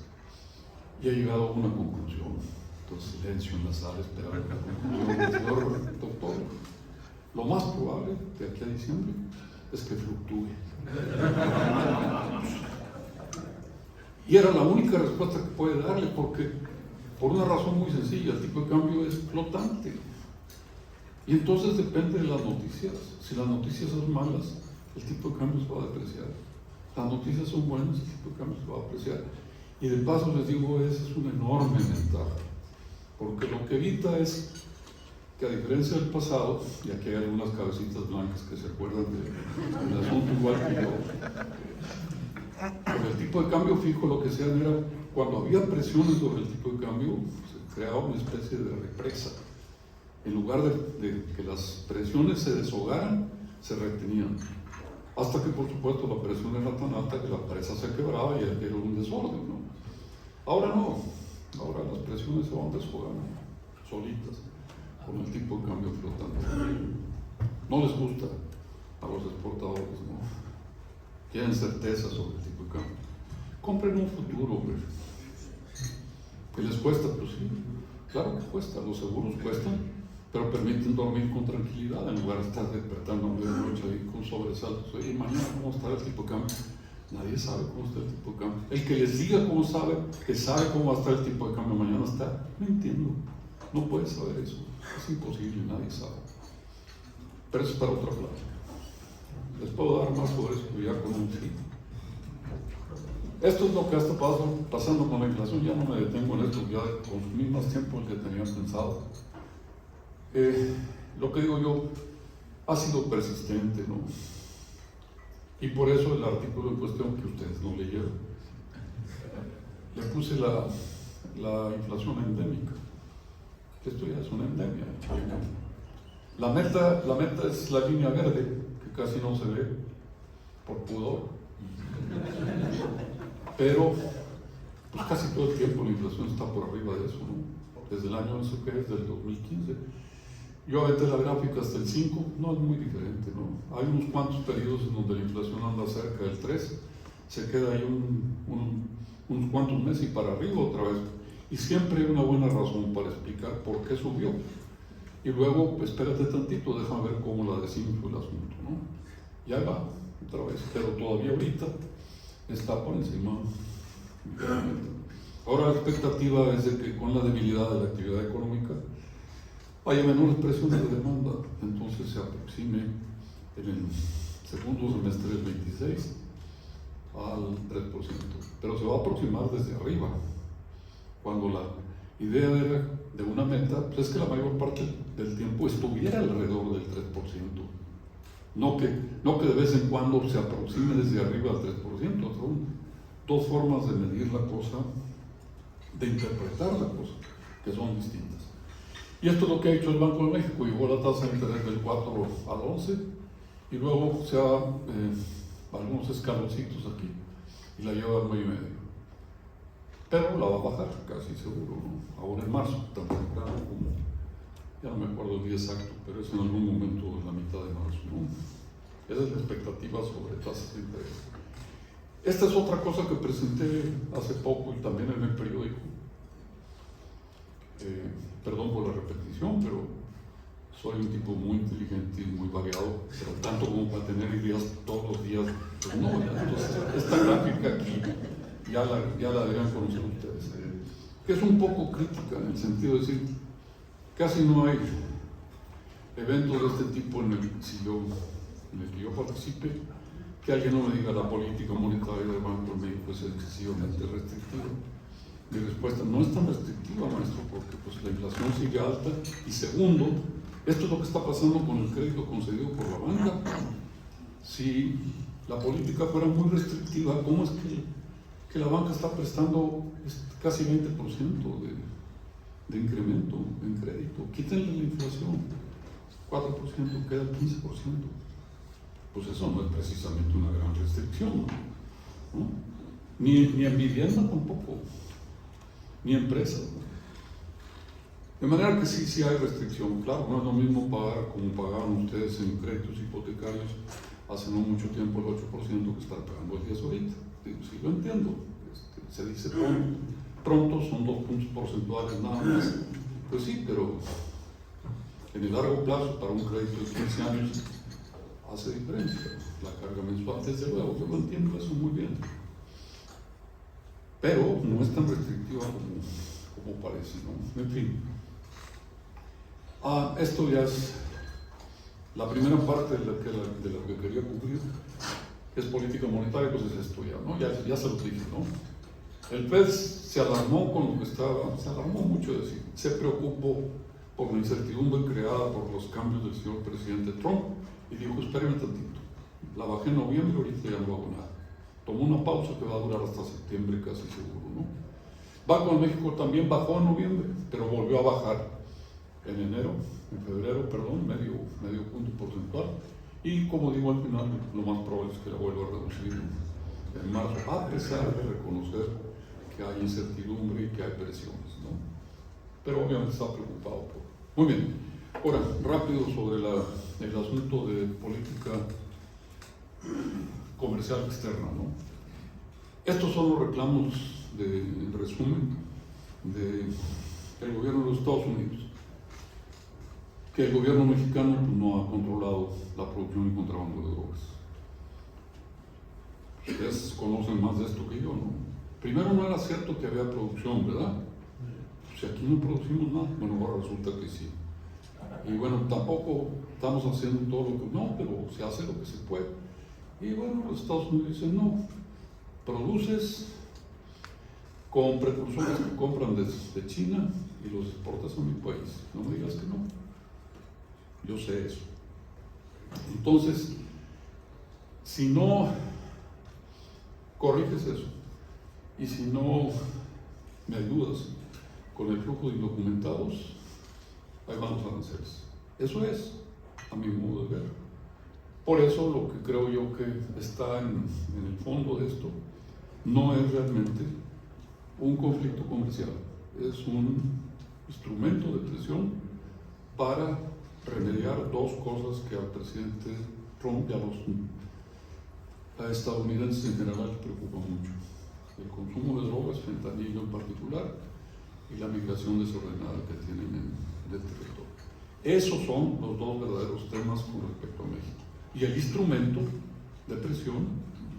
y he llegado a una conclusión. Entonces, silencio en la sala esperando la conclusión del señor doctor. Lo más probable de aquí a diciembre es que fluctúe. Y era la única respuesta que puede darle, porque por una razón muy sencilla: el tipo de cambio es flotante. Y entonces depende de las noticias. Si las noticias son malas, el tipo de cambio se va a depreciar. Las noticias son buenas, el tipo de cambio se va a apreciar. Y de paso les digo, esa es una enorme ventaja, porque lo que evita es que, a diferencia del pasado, y aquí hay algunas cabecitas blancas que se acuerdan del asunto igual que yo, con el tipo de cambio fijo lo que hacían era, cuando había presiones sobre el tipo de cambio, se creaba una especie de represa. En lugar de que las presiones se deshogaran, se retenían. Hasta que, por supuesto, la presión era tan alta que la presa se quebraba y era un desorden, ¿no? Ahora no. Ahora las presiones se van deshogando solitas con el tipo de cambio flotante. No les gusta a los exportadores, ¿no? Quieren certeza sobre el tipo de cambio. compren un futuro, hombre. ¿Que les cuesta? Pues sí, claro que cuesta, los seguros cuestan, pero permiten dormir con tranquilidad en lugar de estar despertando a medianoche ahí con sobresaltos. Oye, mañana cómo estará el tipo de cambio. Nadie sabe cómo está el tipo de cambio. El que les diga cómo sabe, que sabe cómo va a estar el tipo de cambio mañana está mintiendo. No puede saber eso. Es imposible, nadie sabe. Pero eso es para otra plática. Les puedo dar más sobre eso, pero ya con un fin. Esto es lo que está pasando con la inflación. Ya no me detengo en esto, ya consumí más tiempo del que tenía pensado. Lo que digo yo ha sido persistente, ¿no? Y por eso el artículo en cuestión que ustedes no leyeron, le puse la inflación endémica. Esto ya es una endemia. La meta es la línea verde, que casi no se ve por pudor. Pero pues casi todo el tiempo la inflación está por arriba de eso, ¿no? Desde el año, eso que es del 2015. Yo aventé la gráfica hasta el 5, no es muy diferente, ¿no? Hay unos cuantos periodos en donde la inflación anda cerca del 3, se queda ahí unos cuantos meses y para arriba otra vez. Y siempre hay una buena razón para explicar por qué subió. Y luego, pues, espérate tantito, déjame ver cómo la desinflo el asunto, ¿no? Ya va, otra vez, pero todavía ahorita está por encima. Ahora la expectativa es de que con la debilidad de la actividad económica haya menores presiones de demanda, entonces se aproxime en el segundo semestre del 26 al 3%, pero se va a aproximar desde arriba, cuando la idea era de una meta, pues es que la mayor parte del tiempo estuviera alrededor del 3%, no que de vez en cuando se aproxime desde arriba al 3%, son dos formas de medir la cosa, de interpretar la cosa, que son distintas. Y esto es lo que ha hecho el Banco de México, llevó la tasa de interés del 4 al 11 y luego se ha algunos escaloncitos aquí y la lleva al 9,5. Pero la va a bajar casi seguro, ¿no? Ahora en marzo, tan temprano como, ya no me acuerdo el día exacto, pero es en algún momento en la mitad de marzo, ¿no? Esa es la expectativa sobre tasas de interés. Esta es otra cosa que presenté hace poco y también en el periódico. Perdón por la repetición, pero soy un tipo muy inteligente y muy variado, pero tanto como para tener ideas todos los días, pues no. Entonces, esta gráfica aquí ya la deberían conocer ustedes, que es un poco crítica en el sentido de decir, casi no hay eventos de este tipo en el que yo participe, que alguien no me diga la política monetaria del Banco de México es excesivamente restrictiva. Mi respuesta no es tan restrictiva, maestro, porque pues, la inflación sigue alta. Y segundo, esto es lo que está pasando con el crédito concedido por la banca. Si la política fuera muy restrictiva, ¿cómo es que la banca está prestando casi 20% de incremento en crédito? Quítenle la inflación, 4%, queda el 15%. Pues eso no es precisamente una gran restricción, ¿no? Ni en vivienda tampoco. Ni empresas, ¿no? De manera que sí hay restricción. Claro, no es lo mismo pagar como pagaban ustedes en créditos hipotecarios hace no mucho tiempo el 8% que estar pagando el 10% ahorita. Sí, lo entiendo. Se dice pronto, son 2 puntos porcentuales nada más. Pues sí, pero en el largo plazo, para un crédito de 15 años, hace diferencia la carga mensual. Desde luego, yo lo entiendo eso muy bien. Pero no es tan restrictiva como parece, ¿no? En fin. Esto ya es la primera parte de lo que quería cubrir, que es política monetaria, pues es esto ya, ¿no? Ya se lo dije, ¿no? El FED se alarmó con lo que estaba, se alarmó mucho, es decir, se preocupó por la incertidumbre creada por los cambios del señor presidente Trump y dijo, espérame tantito, la bajé en noviembre, ahorita ya no hago nada. Tomó una pausa que va a durar hasta septiembre casi seguro, ¿no? Banco de México también bajó en noviembre, pero volvió a bajar en febrero, medio punto porcentual. Y como digo al final, lo más probable es que la vuelva a reducir en marzo, a pesar de reconocer que hay incertidumbre y que hay presiones, ¿no? Pero obviamente está preocupado por. Muy bien. Ahora, rápido sobre el asunto de política comercial externa, ¿no? Estos son los reclamos, en resumen, del gobierno de los Estados Unidos, que el gobierno mexicano pues, no ha controlado la producción y contrabando de drogas. Ustedes conocen más de esto que yo, ¿no? Primero no era cierto que había producción, ¿verdad? Si aquí no producimos nada, bueno, ahora resulta que sí. Y bueno, tampoco estamos haciendo todo lo que... No, pero se hace lo que se puede. Y bueno, los Estados Unidos dicen, no, produces con precursores que compran de China y los exportas a mi país. No me digas que no. Yo sé eso. Entonces, si no corriges eso, y si no me ayudas con el flujo de indocumentados, ahí van los aranceles. Eso es, a mi modo de ver. Por eso lo que creo yo que está en el fondo de esto no es realmente un conflicto comercial, es un instrumento de presión para remediar dos cosas que al presidente Trump y a los estadounidenses en general les preocupa mucho: el consumo de drogas, fentanilo en particular, y la migración desordenada que tienen del territorio. Esos son los dos verdaderos temas con respecto a México. Y el instrumento de presión,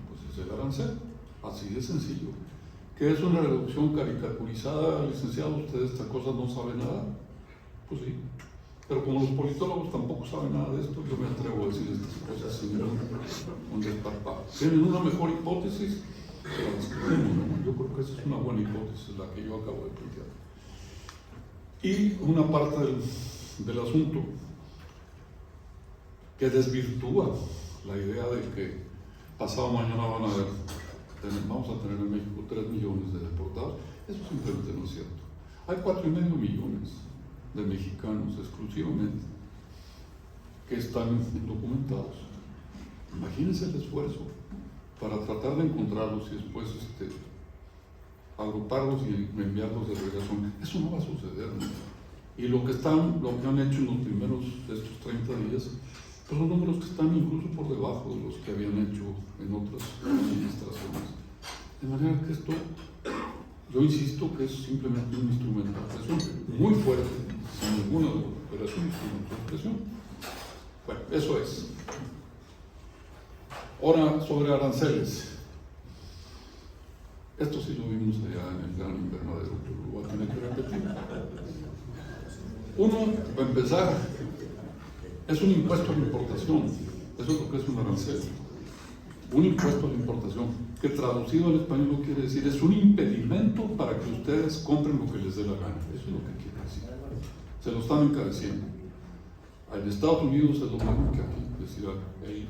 pues es el arancel, así de sencillo. ¿Que es una reducción caricaturizada, licenciado? ¿Usted de esta cosa no sabe nada? Pues sí. Pero como los politólogos tampoco saben nada de esto, yo me atrevo a decir estas cosas sin un desparpajo. ¿Tienen una mejor hipótesis? La discutimos, ¿no? Yo creo que esa es una buena hipótesis, la que yo acabo de plantear. Y una parte del asunto que desvirtúa la idea de que pasado mañana vamos a tener en México 3 millones de deportados. Eso simplemente no es cierto. Hay 4,5 millones de mexicanos exclusivamente que están indocumentados. Imagínense el esfuerzo para tratar de encontrarlos y después agruparlos y enviarlos de regreso. Eso no va a suceder, ¿no? Y lo que han hecho en los primeros de estos 30 días, pues son números que están incluso por debajo de los que habían hecho en otras administraciones. De manera que esto, yo insisto que es simplemente un instrumento de presión muy fuerte, sin ninguna duda, pero es un instrumento de presión. Bueno, eso es. Ahora, sobre aranceles. Esto sí lo vimos allá en el gran invernadero, pero lo voy a tener que repetir. Uno, para empezar, es un impuesto a la importación. Eso es lo que es un arancel. Un impuesto a la importación, que traducido al español lo quiere decir, es un impedimento para que ustedes compren lo que les dé la gana. Eso es lo que quiere decir. Se lo están encareciendo. En Estados Unidos es lo mismo que aquí. Es decir, el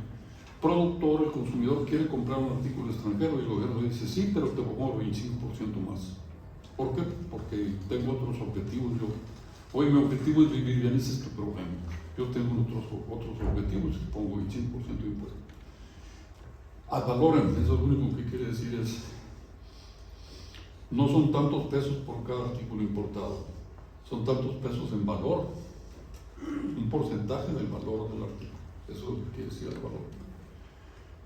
productor, el consumidor quiere comprar un artículo extranjero y el gobierno le dice, sí, pero te pongo 25% más. ¿Por qué? Porque tengo otros objetivos. Hoy mi objetivo es vivir bien, ese es tu problema. Yo tengo otros objetivos y pongo 25% de impuesto. Ad valorem, eso lo único que quiere decir es, no son tantos pesos por cada artículo importado, son tantos pesos en valor, un porcentaje del valor del artículo. Eso es lo que quiere decir el valor.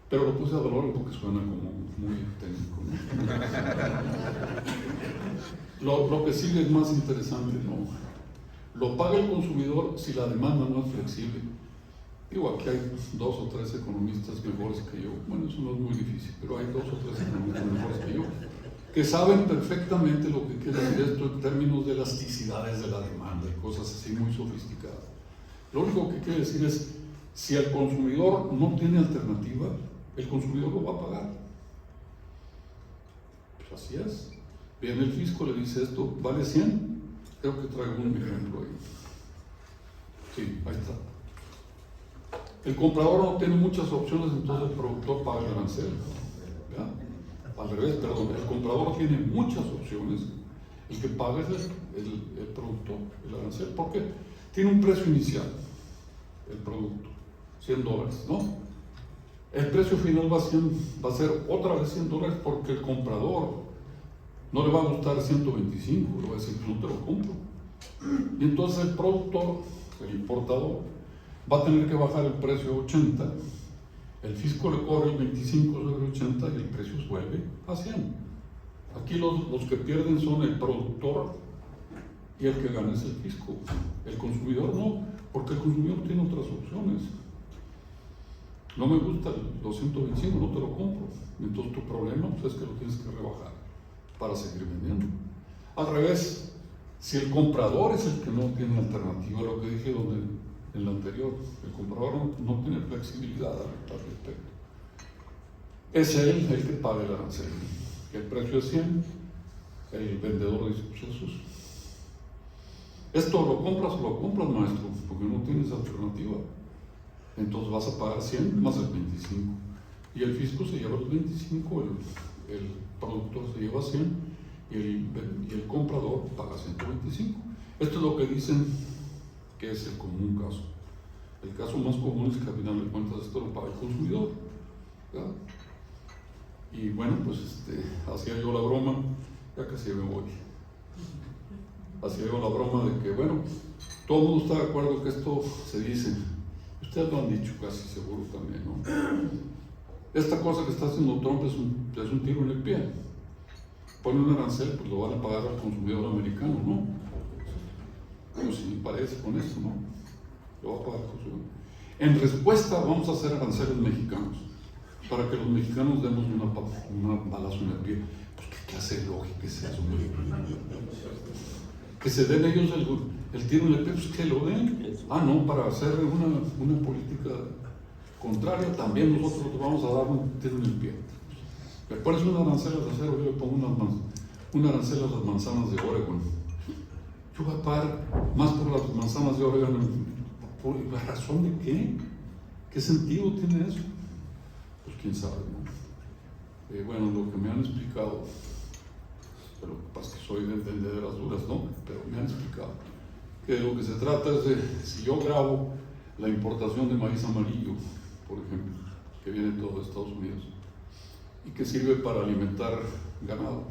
Pero lo puse a valor porque suena como muy técnico, ¿no? Lo que sigue es más interesante, ¿no? Lo paga el consumidor si la demanda no es flexible. Digo, aquí hay 2 o 3 economistas mejores que yo. Bueno, eso no es muy difícil, pero hay 2 o 3 economistas mejores que yo, que saben perfectamente lo que quiere decir esto en términos de elasticidades de la demanda y cosas así muy sofisticadas. Lo único que quiere decir es, si el consumidor no tiene alternativa, el consumidor lo va a pagar. Pues así es. Bien, el fisco le dice esto, ¿vale 100? Creo que traigo un ejemplo ahí. Sí, ahí está. El comprador no tiene muchas opciones, entonces el productor paga el arancel. ¿Ya? Al revés, perdón, el comprador tiene muchas opciones, el que paga es el productor, el arancel. ¿Por qué? Tiene un precio inicial, el producto, $100, ¿no? El precio final va a ser otra vez $100 porque el comprador no le va a gustar 125, le va a decir, no te lo compro. Y entonces el productor, el importador, va a tener que bajar el precio a 80. El fisco le cobra el 25 sobre 80 y el precio vuelve a 100. Aquí los que pierden son el productor y el que gana es el fisco. El consumidor no, porque el consumidor tiene otras opciones. No me gusta los 125, no te lo compro. Entonces tu problema pues, es que lo tienes que rebajar para seguir vendiendo. Al revés, si el comprador es el que no tiene alternativa, lo que dije en la anterior, el comprador no tiene flexibilidad al respecto. Es él el que paga el arancel. El precio es 100, el vendedor dice, pues eso es. Esto lo compras, maestro, porque no tienes alternativa. Entonces vas a pagar 100 más el 25. Y el fisco se lleva los 25, el productor se lleva 100 y el comprador paga 125. Esto es lo que dicen que es el común caso. El caso más común es que al final de cuentas esto lo paga el consumidor, ¿verdad? Y bueno, pues hacía yo la broma, ya casi me voy. Hacía yo la broma de que, bueno, todo el mundo está de acuerdo que esto se dice. Ustedes lo han dicho casi seguro también, ¿no? Esta cosa que está haciendo Trump es un tiro en el pie. Pone un arancel, pues lo van a pagar al consumidor americano, ¿no? Pues sí, parece con esto, ¿no? Lo va a pagar el consumidor. En respuesta, vamos a hacer aranceles mexicanos, para que los mexicanos demos una balazo en el pie. Pues, ¿qué clase de lógica es eso? Que se den ellos el tiro en el pie, pues que lo den. Ah, no, para hacer una política contraria, también nosotros vamos a dar un tiro en el pie. Le pones un arancel de acero, yo le pongo un arancel a las manzanas de Oregon. Yo voy a pagar más por las manzanas de Oregon. ¿Por la razón de qué? ¿Qué sentido tiene eso? Pues quién sabe, ¿no? Bueno, lo que me han explicado, pero lo que pasa es que soy de entendedoras duras, ¿no? Pero me han explicado que lo que se trata es de, si yo grabo la importación de maíz amarillo, por ejemplo, que viene todo de Estados Unidos, y que sirve para alimentar ganado,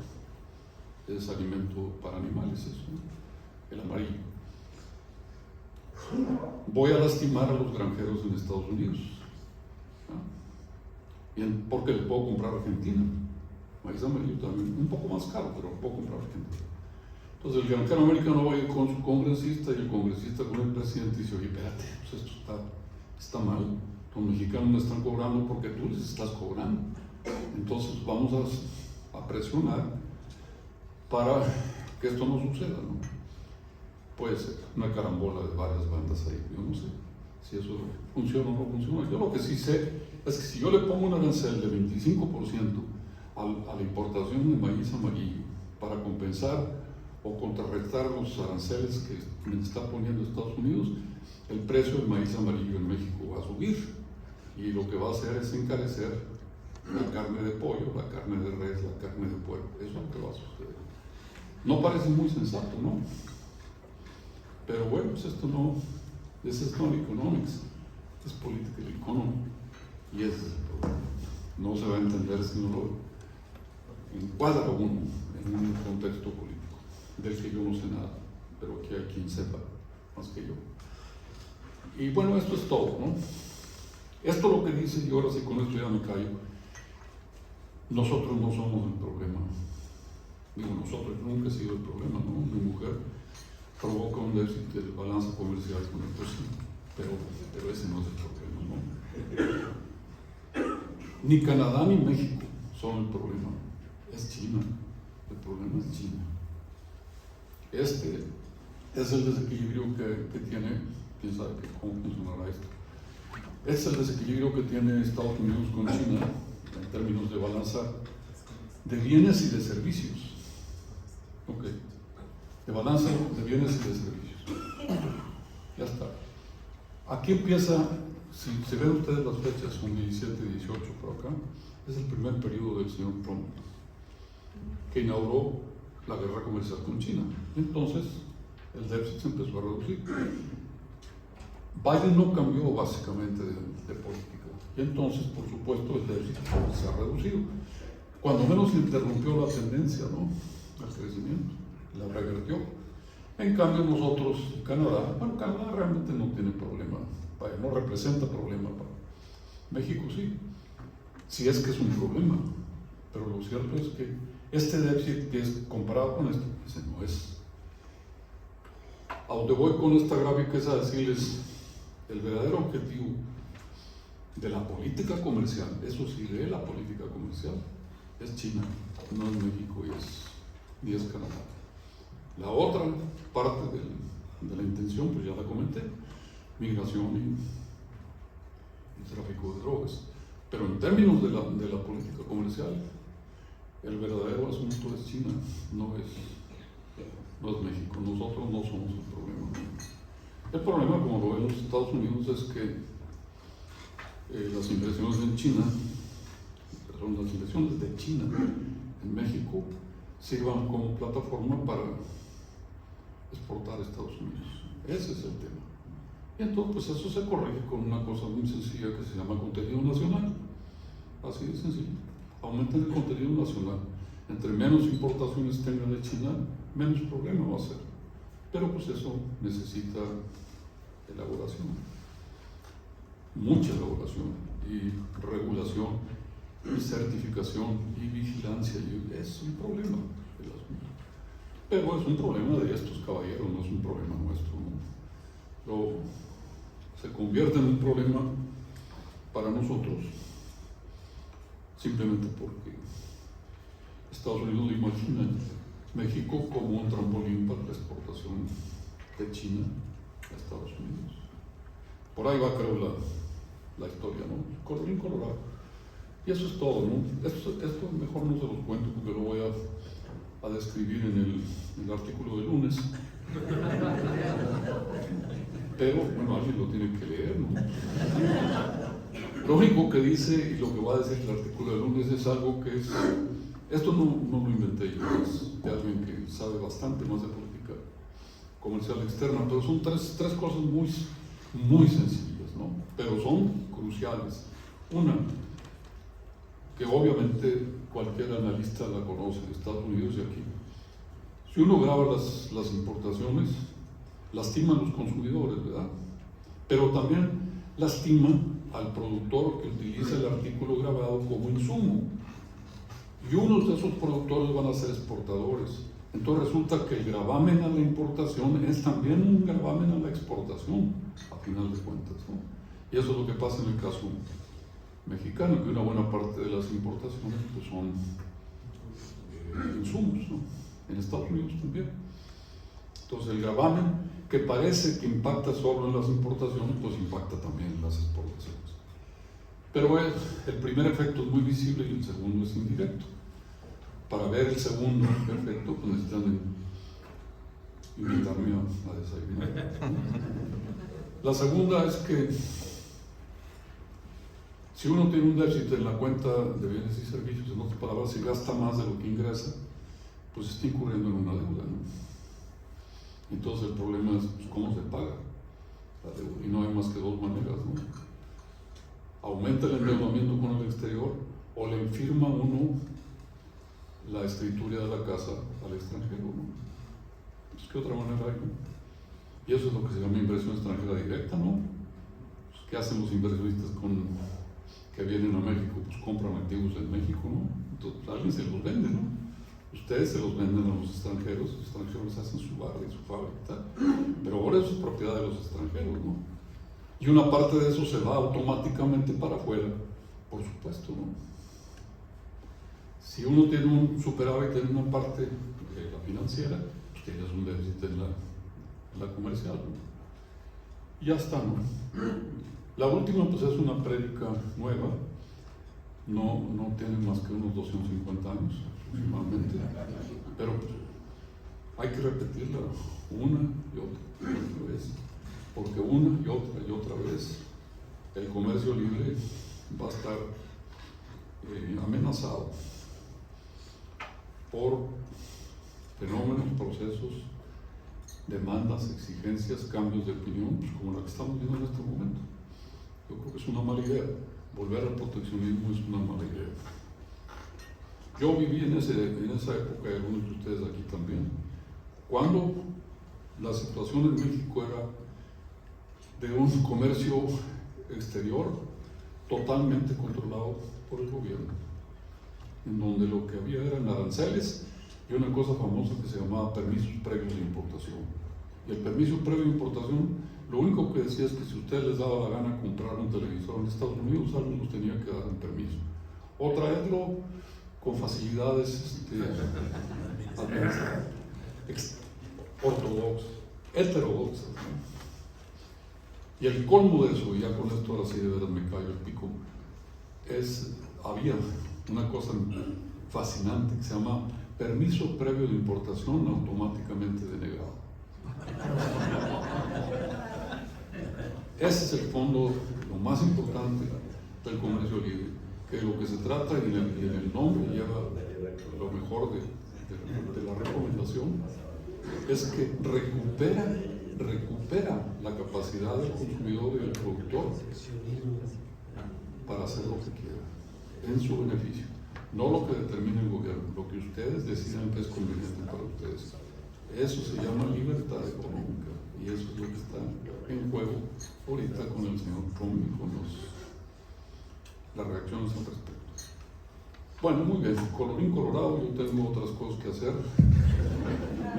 es alimento para animales, eso, ¿no? El amarillo. Voy a lastimar a los granjeros en Estados Unidos, ¿no? Porque le puedo comprar a Argentina, maíz amarillo también, un poco más caro, pero puedo comprar a Argentina. Entonces el granjero americano va a ir con su congresista y el congresista con el presidente y dice, oye, espérate, pues esto está mal, los mexicanos me están cobrando porque tú les estás cobrando. Entonces vamos a presionar para que esto no suceda, ¿no? Puede ser una carambola de varias bandas ahí, yo no sé si eso funciona o no funciona. Yo lo que sí sé es que si yo le pongo un arancel de 25% a la importación de maíz amarillo para compensar o contrarrestar los aranceles que me está poniendo Estados Unidos, el precio del maíz amarillo en México va a subir y lo que va a hacer es encarecer la carne de pollo, la carne de res, la carne de puerco. Eso es lo que va a suceder. No parece muy sensato, ¿no? Pero bueno, pues esto no es no economics, es political economy y ese es el problema. No se va a entender si no lo encuadra uno en un contexto político del que yo no sé nada, pero que hay quien sepa más que yo. Y bueno, esto es todo, ¿no? Esto es lo que dice, y ahora sí con esto ya me callo. Nosotros no somos el problema. Digo, nosotros, nunca he sido el problema, ¿no? Mi mujer provoca un déficit de balanza comercial con el sí, pero ese no es el problema, ¿no? Ni Canadá ni México son el problema, es China. El problema es China. Este es el desequilibrio que tiene, quién sabe cómo funcionará esto. Es el desequilibrio que tiene Estados Unidos con China en términos de balanza de bienes y de servicios. Ok. De balanza de bienes y de servicios. Ya está. Aquí empieza, si ven ustedes las fechas, son 17 y 18 por acá, es el primer periodo del señor Trump, que inauguró la guerra comercial con China. Entonces, el déficit se empezó a reducir. Biden no cambió básicamente de política, y entonces, por supuesto, el déficit se ha reducido. Cuando menos interrumpió la tendencia, ¿no?, al crecimiento, la revertió. En cambio, nosotros, Canadá realmente no tiene problema, no representa problema México sí, si es que es un problema, pero lo cierto es que este déficit que es comparado con esto, ese no es. A donde voy con esta gráfica es a decirles, el verdadero objetivo de la política comercial, eso sí, de la política comercial, es China, no es México ni es Canadá. La otra parte de la intención, pues ya la comenté, migración y tráfico de drogas. Pero en términos de la política comercial, el verdadero asunto es China, no es México. Nosotros no somos el problema. El problema, como lo ven los Estados Unidos, es que las inversiones en China, perdón, las inversiones de China en México sirvan como plataforma para exportar a Estados Unidos. Ese es el tema. Y entonces, pues eso se corrige con una cosa muy sencilla que se llama contenido nacional. Así de sencillo. Aumenten el contenido nacional. Entre menos importaciones tengan de China, menos problema va a ser. Pero pues eso necesita elaboración. Mucha elaboración y regulación y certificación y vigilancia. Y es un problema el asunto. Pero es un problema de estos caballeros, no es un problema nuestro, ¿no? Se convierte en un problema para nosotros simplemente porque Estados Unidos lo imagina México como un trampolín para la exportación de China a Estados Unidos. Por ahí va, creo, la historia, ¿no? Colorín colorado. Y eso es todo, ¿no? Esto mejor no se los cuento porque lo voy a describir en el artículo de lunes. Pero, bueno, alguien lo tiene que leer, ¿no? Lo único que dice y lo que va a decir el artículo de lunes es algo que es... Esto no lo inventé yo, es de alguien que sabe bastante más de política comercial externa, pero son tres cosas muy sencillas, ¿no? Pero son cruciales. Una, que obviamente cualquier analista la conoce en Estados Unidos y aquí. Si uno graba las importaciones, lastima a los consumidores, ¿verdad? Pero también lastima al productor que utiliza el artículo grabado como insumo. Y unos de esos productores van a ser exportadores. Entonces resulta que el gravamen a la importación es también un gravamen a la exportación, a final de cuentas, ¿no? Y eso es lo que pasa en el caso mexicano, que una buena parte de las importaciones pues, son insumos, ¿no? En Estados Unidos también. Entonces el gravamen, que parece que impacta solo en las importaciones, pues impacta también en las exportaciones. Pero el primer efecto es muy visible y el segundo es indirecto. Para ver el segundo efecto, pues necesitan invitarme a desayunar. La segunda es que si uno tiene un déficit en la cuenta de bienes y servicios, en otras palabras, si gasta más de lo que ingresa, pues está incurriendo en una deuda, ¿no? Entonces el problema es pues, cómo se paga la deuda. Y no hay más que dos maneras, ¿no? Aumenta el endeudamiento con el exterior o le firma uno la escritura de la casa al extranjero, ¿no? Pues, ¿qué otra manera hay, no? Y eso es lo que se llama inversión extranjera directa, ¿no? Pues, ¿qué hacen los inversionistas que vienen a México? Pues compran activos en México, ¿no? Entonces alguien se los vende, ¿no? Ustedes se los venden a los extranjeros hacen su barrio y su fábrica, pero ahora eso es propiedad de los extranjeros, ¿no? Y una parte de eso se va automáticamente para afuera, por supuesto, ¿no? Si uno tiene un superávit en una parte, la financiera, pues tienes un déficit en la comercial, ¿no? Y ya está, ¿no? La última, pues es una prédica nueva, no tiene más que unos 250 años aproximadamente, pero pues, hay que repetirla una y otra vez, porque una y otra vez el comercio libre va a estar amenazado por fenómenos, procesos, demandas, exigencias, cambios de opinión, pues como la que estamos viendo en este momento. Yo creo que es una mala idea. Volver al proteccionismo es una mala idea. Yo viví en esa época, y algunos de ustedes aquí también, cuando la situación en México era de un comercio exterior totalmente controlado por el gobierno, en donde lo que había eran aranceles y una cosa famosa que se llamaba permisos previos de importación. Y el permiso previo de importación, lo único que decía es que si a ustedes les daba la gana comprar un televisor en Estados Unidos, alguien nos tenía que dar un permiso. O traerlo con facilidades ortodoxas, heterodoxas, ¿no? Y el colmo de eso, y ya con esto ahora sí de veras me callo el pico, había una cosa fascinante que se llama permiso previo de importación automáticamente denegado. Ese es el fondo, lo más importante del comercio libre, que lo que se trata, y en el nombre lleva lo mejor de la recomendación, es que recupera la capacidad del consumidor y del productor para hacer lo que quiera, en su beneficio. No lo que determina el gobierno, lo que ustedes decidan que es conveniente para ustedes. Eso se llama libertad económica, y eso es lo que está en juego ahorita con el señor Trump y con las reacciones al respecto. Bueno, muy bien, colorín colorado, yo tengo otras cosas que hacer,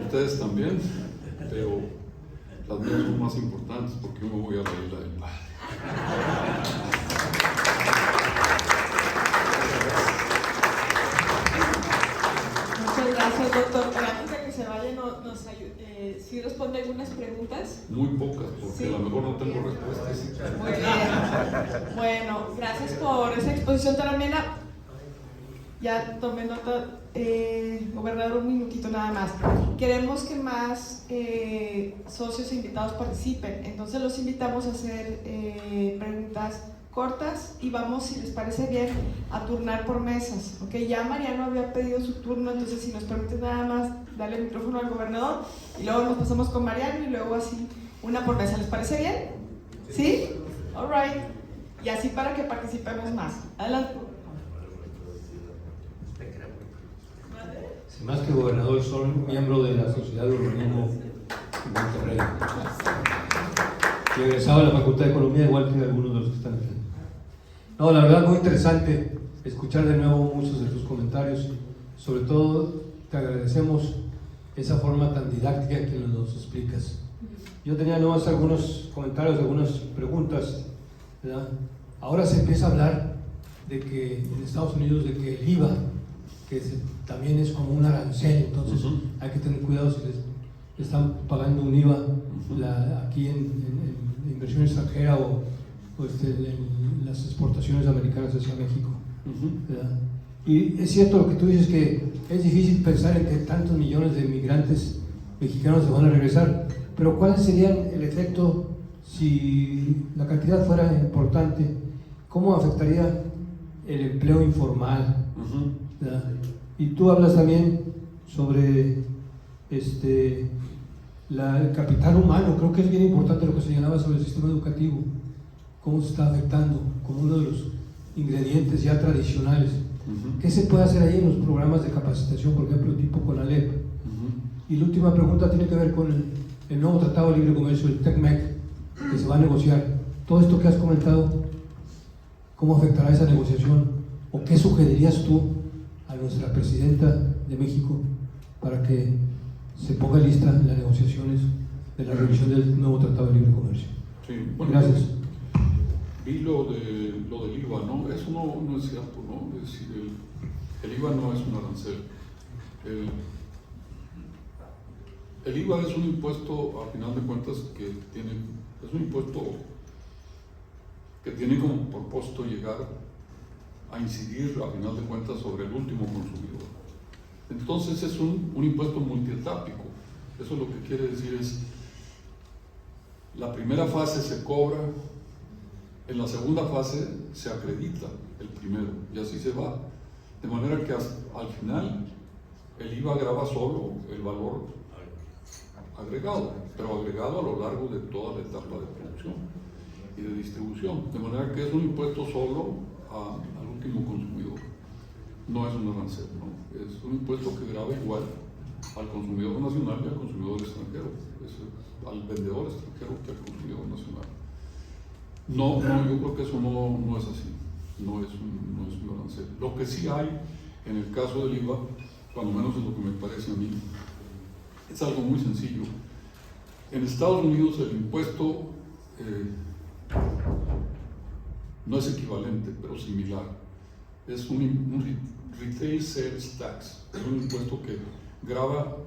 ustedes también, pero las mías son más importantes porque yo me voy a la isla del Padre. Muchas gracias, doctor. Pero antes de que se vaya, ¿sí responde algunas preguntas? Muy pocas, porque Sí. a lo mejor no tengo respuestas. Muy bien. Bueno, gracias por esa exposición tan amena. Ya tomé nota, gobernador, un minutito nada más. Queremos que más socios e invitados participen, entonces los invitamos a hacer preguntas cortas y vamos, si les parece bien, a turnar por mesas. ¿Okay? Ya Mariano había pedido su turno, entonces si nos permite nada más darle el micrófono al gobernador y luego nos pasamos con Mariano y luego así una por mesa. ¿Les parece bien? ¿Sí? All right. Y así para que participemos más. Adelante. Sin más que gobernador, soy miembro de la Sociedad de Urbanismo de Monterrey. Y egresado de la Facultad de Economía, igual que algunos de los que están aquí. No, la verdad, muy interesante escuchar de nuevo muchos de tus comentarios. Sobre todo, te agradecemos esa forma tan didáctica en que nos explicas. Yo tenía nomás algunos comentarios, algunas preguntas, ¿verdad? Ahora se empieza a hablar de que en Estados Unidos, de que el IVA, que también es como un arancel, entonces hay que tener cuidado si les están pagando un IVA aquí en inversión extranjera o en las exportaciones americanas hacia México. ¿Verdad? Y es cierto lo que tú dices, que es difícil pensar en que tantos millones de migrantes mexicanos se van a regresar, pero ¿cuál sería el efecto si la cantidad fuera importante? ¿Cómo afectaría el empleo informal? ¿Verdad? Y tú hablas también sobre el capital humano. Creo que es bien importante lo que señalaba sobre el sistema educativo, cómo se está afectando como uno de los ingredientes ya tradicionales. ¿Qué se puede hacer ahí en los programas de capacitación, por ejemplo, tipo CONALEP? Y la última pregunta tiene que ver con el nuevo Tratado de Libre Comercio, el TECMEC, que se va a negociar. Todo esto que has comentado, ¿cómo afectará esa negociación? ¿O qué sugerirías tú a nuestra presidenta de México para que se ponga lista en las negociaciones de la revisión del nuevo Tratado de Libre Comercio? Sí, bueno, gracias. Vi lo del IVA, ¿no? Eso no es cierto, ¿no? Es decir, el IVA no es un arancel. El IVA es un impuesto, a final de cuentas, es un impuesto que tiene como propósito llegar a incidir, a final de cuentas, sobre el último consumidor. Entonces es un impuesto multietápico. Eso lo que quiere decir es, la primera fase se cobra, en la segunda fase se acredita el primero, y así se va. De manera que al final el IVA grava solo el valor agregado, pero agregado a lo largo de toda la etapa de producción y de distribución. De manera que es un impuesto solo al último consumidor. No es un arancel, ¿no? Es un impuesto que grava igual al consumidor nacional y al consumidor extranjero, al vendedor extranjero que al consumidor nacional. No, yo creo que eso no es así, no es un arancel. Lo que sí hay en el caso del IVA, cuando menos es lo que me parece a mí, es algo muy sencillo. En Estados Unidos el impuesto no es equivalente, pero similar. Es un Retail Sales Tax, es un impuesto que grava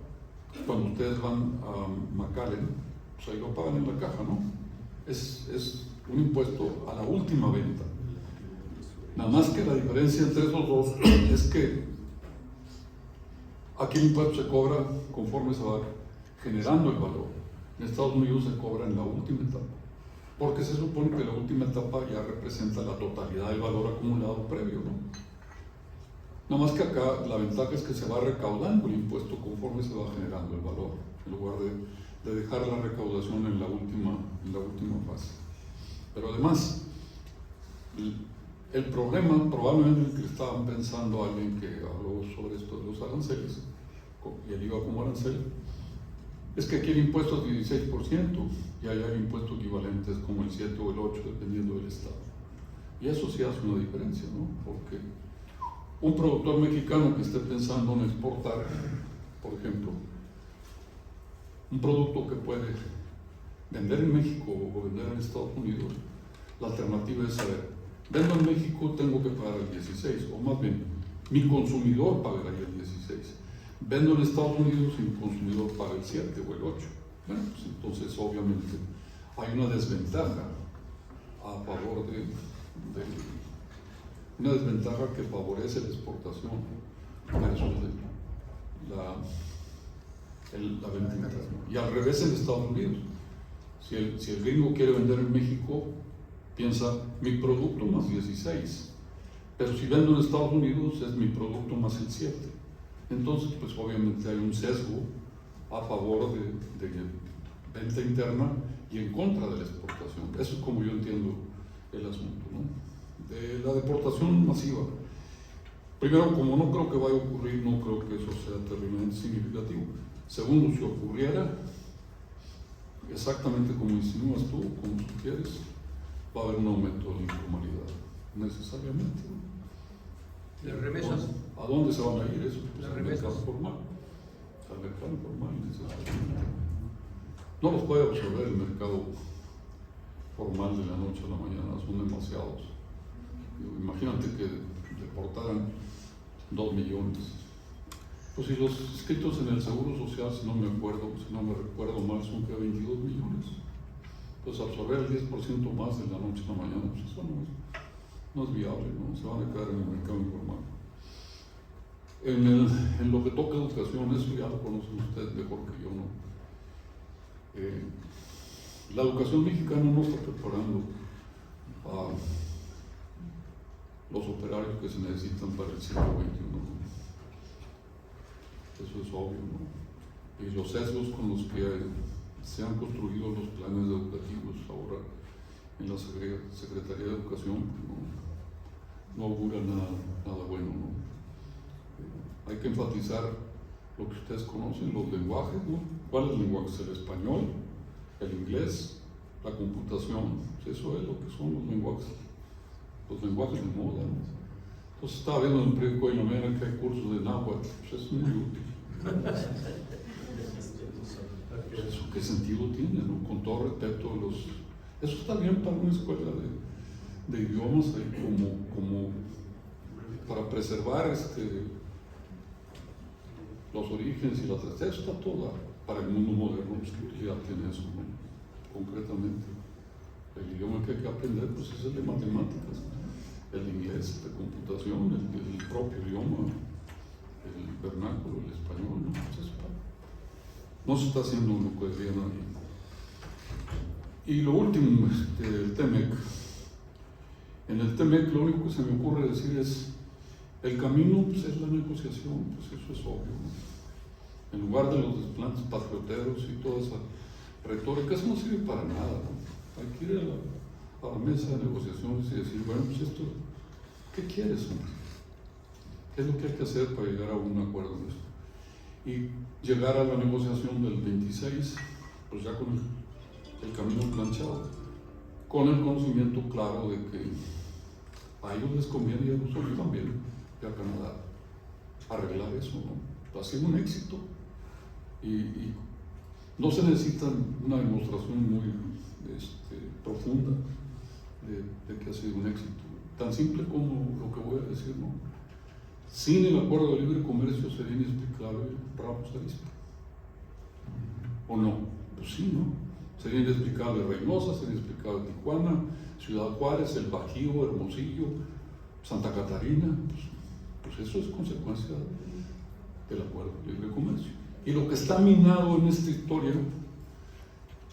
cuando ustedes van a McAllen, pues ahí lo pagan en la caja, ¿no? Es un impuesto a la última venta. Nada más que la diferencia entre esos dos es que aquí el impuesto se cobra conforme se va generando el valor. En Estados Unidos se cobra en la última etapa, porque se supone que la última etapa ya representa la totalidad del valor acumulado previo, ¿no? Nada más que acá la ventaja es que se va recaudando el impuesto conforme se va generando el valor, en lugar de dejar la recaudación en la última fase. Pero además, el problema, probablemente el que estaban pensando alguien que habló sobre esto de los aranceles, y el IVA como arancel, es que aquí el impuesto es 16% y allá el impuesto equivalente es como el 7 o el 8, dependiendo del estado. Y eso sí hace una diferencia, ¿no? Porque un productor mexicano que esté pensando en exportar, por ejemplo, un producto que puede vender en México o vender en Estados Unidos, la alternativa es saber, vendo en México, tengo que pagar el 16, o más bien, mi consumidor pagaría el 16. Vendo en Estados Unidos y mi consumidor paga el 7 o el 8. Bueno, pues entonces obviamente hay una desventaja a favor una desventaja que favorece la exportación versus la venta interna. Y al revés en Estados Unidos. Si el gringo quiere vender en México, piensa mi producto más 16. Pero si vendo en Estados Unidos es mi producto más el 7. Entonces, pues obviamente hay un sesgo a favor de venta interna y en contra de la exportación. Eso es como yo entiendo el asunto, ¿no? De la deportación masiva. Primero, como no creo que vaya a ocurrir, no creo que eso sea terriblemente significativo. Segundo, si ocurriera, exactamente como insinúas tú, como sugieres, va a haber un aumento de la informalidad, necesariamente, ¿no? ¿Las remesas? ¿A dónde se van a ir eso? Pues Las al remesas. mercado formal. Al mercado formal, necesariamente. No los puede absorber el mercado formal de la noche a la mañana, son demasiados. Imagínate que deportaran 2 millones. Pues si los inscritos en el Seguro Social, si no me recuerdo mal, son que 22 millones. Pues absorber el 10% más de la noche a la mañana, pues eso no es viable, ¿no? Se van a quedar en el mercado informal. En lo que toca educación, eso ya lo conocen ustedes mejor que yo, ¿no? La educación mexicana no está preparando a los operarios que se necesitan para el siglo XXI, ¿no? Eso es obvio, ¿no? Y los sesgos con los que se han construido los planes educativos ahora en la Secretaría de Educación no augura nada bueno, ¿no? Hay que enfatizar lo que ustedes conocen, los lenguajes, ¿no? ¿Cuáles lenguajes? El español, el inglés, la computación, eso es lo que son los lenguajes de moda, ¿no? Entonces estaba viendo en el periódico de la mañana que hay cursos de náhuatl, pues es muy útil. ¿Eso qué sentido tiene, no? Con todo respeto, eso está bien para una escuela de idiomas, como para preservar los orígenes y la tradición. Eso está todo para el mundo moderno, pues qué utilidad tiene eso, ¿no? Concretamente. El idioma que hay que aprender pues es el de matemáticas, el inglés, de computación, el propio idioma, el vernáculo, el español, ¿no? Entonces, no se está haciendo lo que debería nadie. Y lo último, el TEMEC. En el TEMEC lo único que se me ocurre decir es, el camino pues, es la negociación, pues eso es obvio, ¿no? En lugar de los desplantes patrioteros y toda esa retórica, eso no sirve para nada, ¿no? Hay que ir a la mesa de negociaciones y decir, bueno, pues esto, ¿qué quieres, hombre? ¿Qué es lo que hay que hacer para llegar a un acuerdo en esto? Y llegar a la negociación del 26, pues ya con el camino planchado. con el conocimiento claro de que a ellos les conviene y a nosotros también, y a Canadá, arreglar eso, ¿no? Ha sido un éxito y no se necesita una demostración muy profunda de que ha sido un éxito. Tan simple como lo que voy a decir, ¿no? Sin el acuerdo de libre comercio sería inexplicable Ramos Arizpe. ¿O no? Pues sí, ¿no? Sería inexplicable Reynosa, sería inexplicable Tijuana, Ciudad Juárez, El Bajío, Hermosillo, Santa Catarina. Pues eso es consecuencia del acuerdo de libre comercio. Y lo que está minado en esta historia,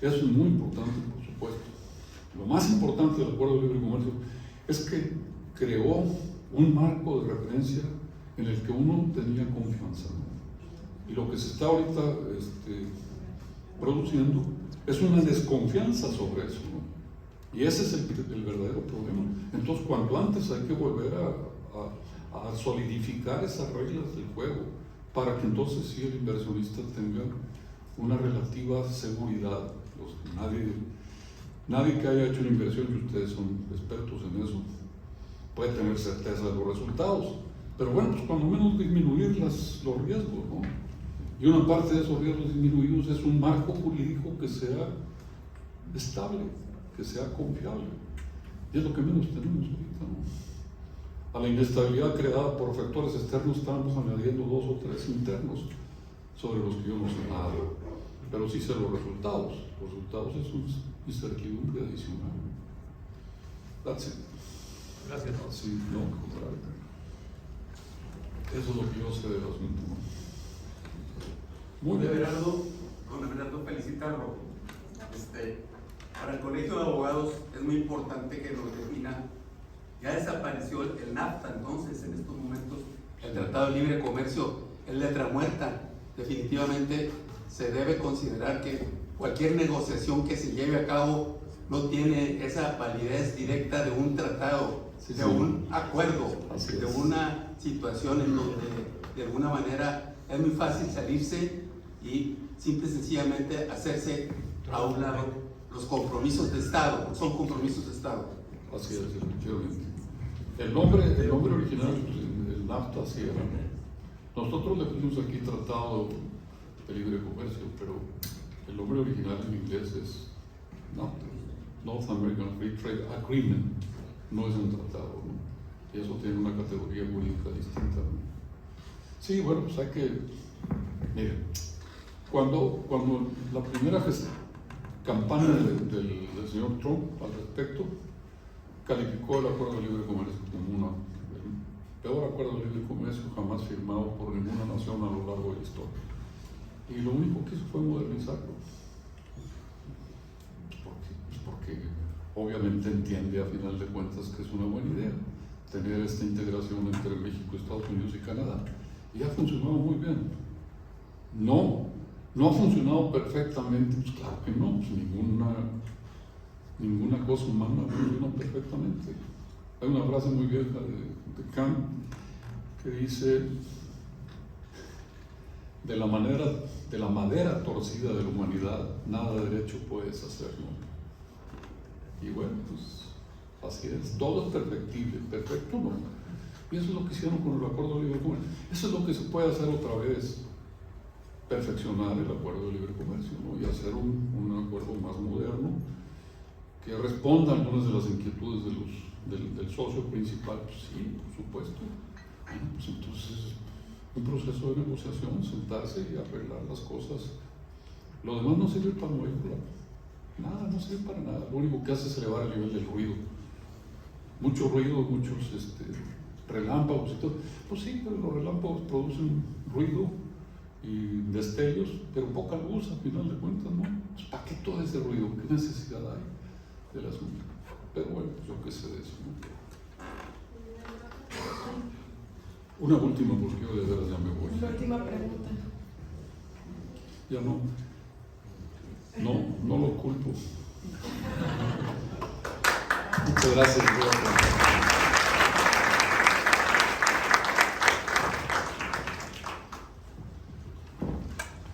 eso es muy importante, por supuesto. Lo más importante del acuerdo de libre comercio es que creó un marco de referencia en el que uno tenía confianza, ¿no? Y lo que se está ahorita produciendo es una desconfianza sobre eso, ¿no? Y ese es el verdadero problema. Entonces, cuanto antes hay que volver a solidificar esas reglas del juego para que entonces sí el inversionista tenga una relativa seguridad. Nadie que haya hecho una inversión, y ustedes son expertos en eso, puede tener certeza de los resultados. Pero bueno, pues cuando menos disminuir los riesgos, ¿no? Y una parte de esos riesgos disminuidos es un marco jurídico que sea estable, que sea confiable. Y es lo que menos tenemos ahorita, ¿no? A la inestabilidad creada por factores externos estamos añadiendo 2 o 3 internos sobre los que yo no sé nada. Pero sí sé los resultados. Los resultados es una incertidumbre adicional. That's it. Gracias. Sí, no, contrario. Eso es lo que yo sé del asunto. Muy bien. Don Everardo, felicitarlo. Para el Colegio de Abogados es muy importante que nos defina. Ya desapareció el NAFTA, entonces en estos momentos el Tratado de Libre Comercio es letra muerta. Definitivamente se debe considerar que cualquier negociación que se lleve a cabo no tiene esa validez directa de un tratado, de un acuerdo, de una situación en donde de alguna manera es muy fácil salirse y simple y sencillamente hacerse a un lado los compromisos de Estado, son compromisos de Estado. Así es, efectivamente. El nombre original, el NAFTA, así era. Nosotros le pusimos aquí Tratado de Libre Comercio, pero el nombre original en inglés es NAFTA, North American Free Trade Agreement, no es un tratado, ¿no? Y eso tiene una categoría jurídica distinta, ¿no? Sí, bueno, pues hay que, miren, cuando la primera campaña del señor Trump al respecto calificó el acuerdo de libre comercio como el peor acuerdo de libre comercio jamás firmado por ninguna nación a lo largo de la historia. Y lo único que hizo fue modernizarlo. Porque obviamente entiende a final de cuentas que es una buena idea tener esta integración entre México, Estados Unidos y Canadá. Y ha funcionado muy bien. No ha funcionado perfectamente, pues claro que no, pues ninguna cosa humana funciona perfectamente. Hay una frase muy vieja de Kant que dice: de la madera torcida de la humanidad, nada derecho puedes hacer, ¿no? Y bueno, pues así es, todo es perfectible, perfecto no. Y eso es lo que hicieron con el acuerdo de libre comercio. Eso es lo que se puede hacer otra vez, perfeccionar el acuerdo de libre comercio, ¿no? Y hacer un acuerdo más moderno que responda a algunas de las inquietudes del socio principal. Pues sí, por supuesto. Bueno, pues entonces un proceso de negociación, sentarse y arreglar las cosas. Lo demás no sirve para mover nada, no sirve para nada. Lo único que hace es elevar el nivel del ruido. Mucho ruido, muchos relámpagos y todo. Pues sí, pero los relámpagos producen ruido y destellos, pero poca luz al final de cuentas, ¿no? Pues, ¿para qué todo ese ruido? ¿Qué necesidad hay del asunto? Pero bueno, yo qué sé de eso, ¿no? Una última, porque yo de veras ya me voy. Una última pregunta. Ya no lo culpo. Muchas gracias.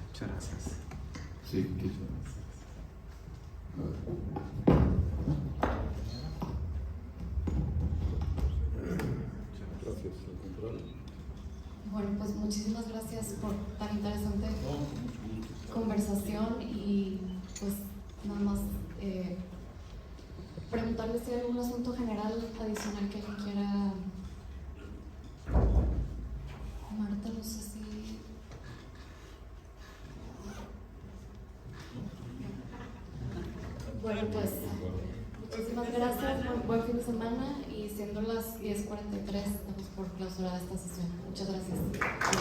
Muchas gracias. Sí, quizás. conversación y pues nada más preguntarles si hay algún asunto general adicional que alguien quiera. Marta, no sé si... Bueno, pues muchísimas gracias, buen fin de semana y siendo las 10:43 estamos por clausurar esta sesión. Muchas gracias.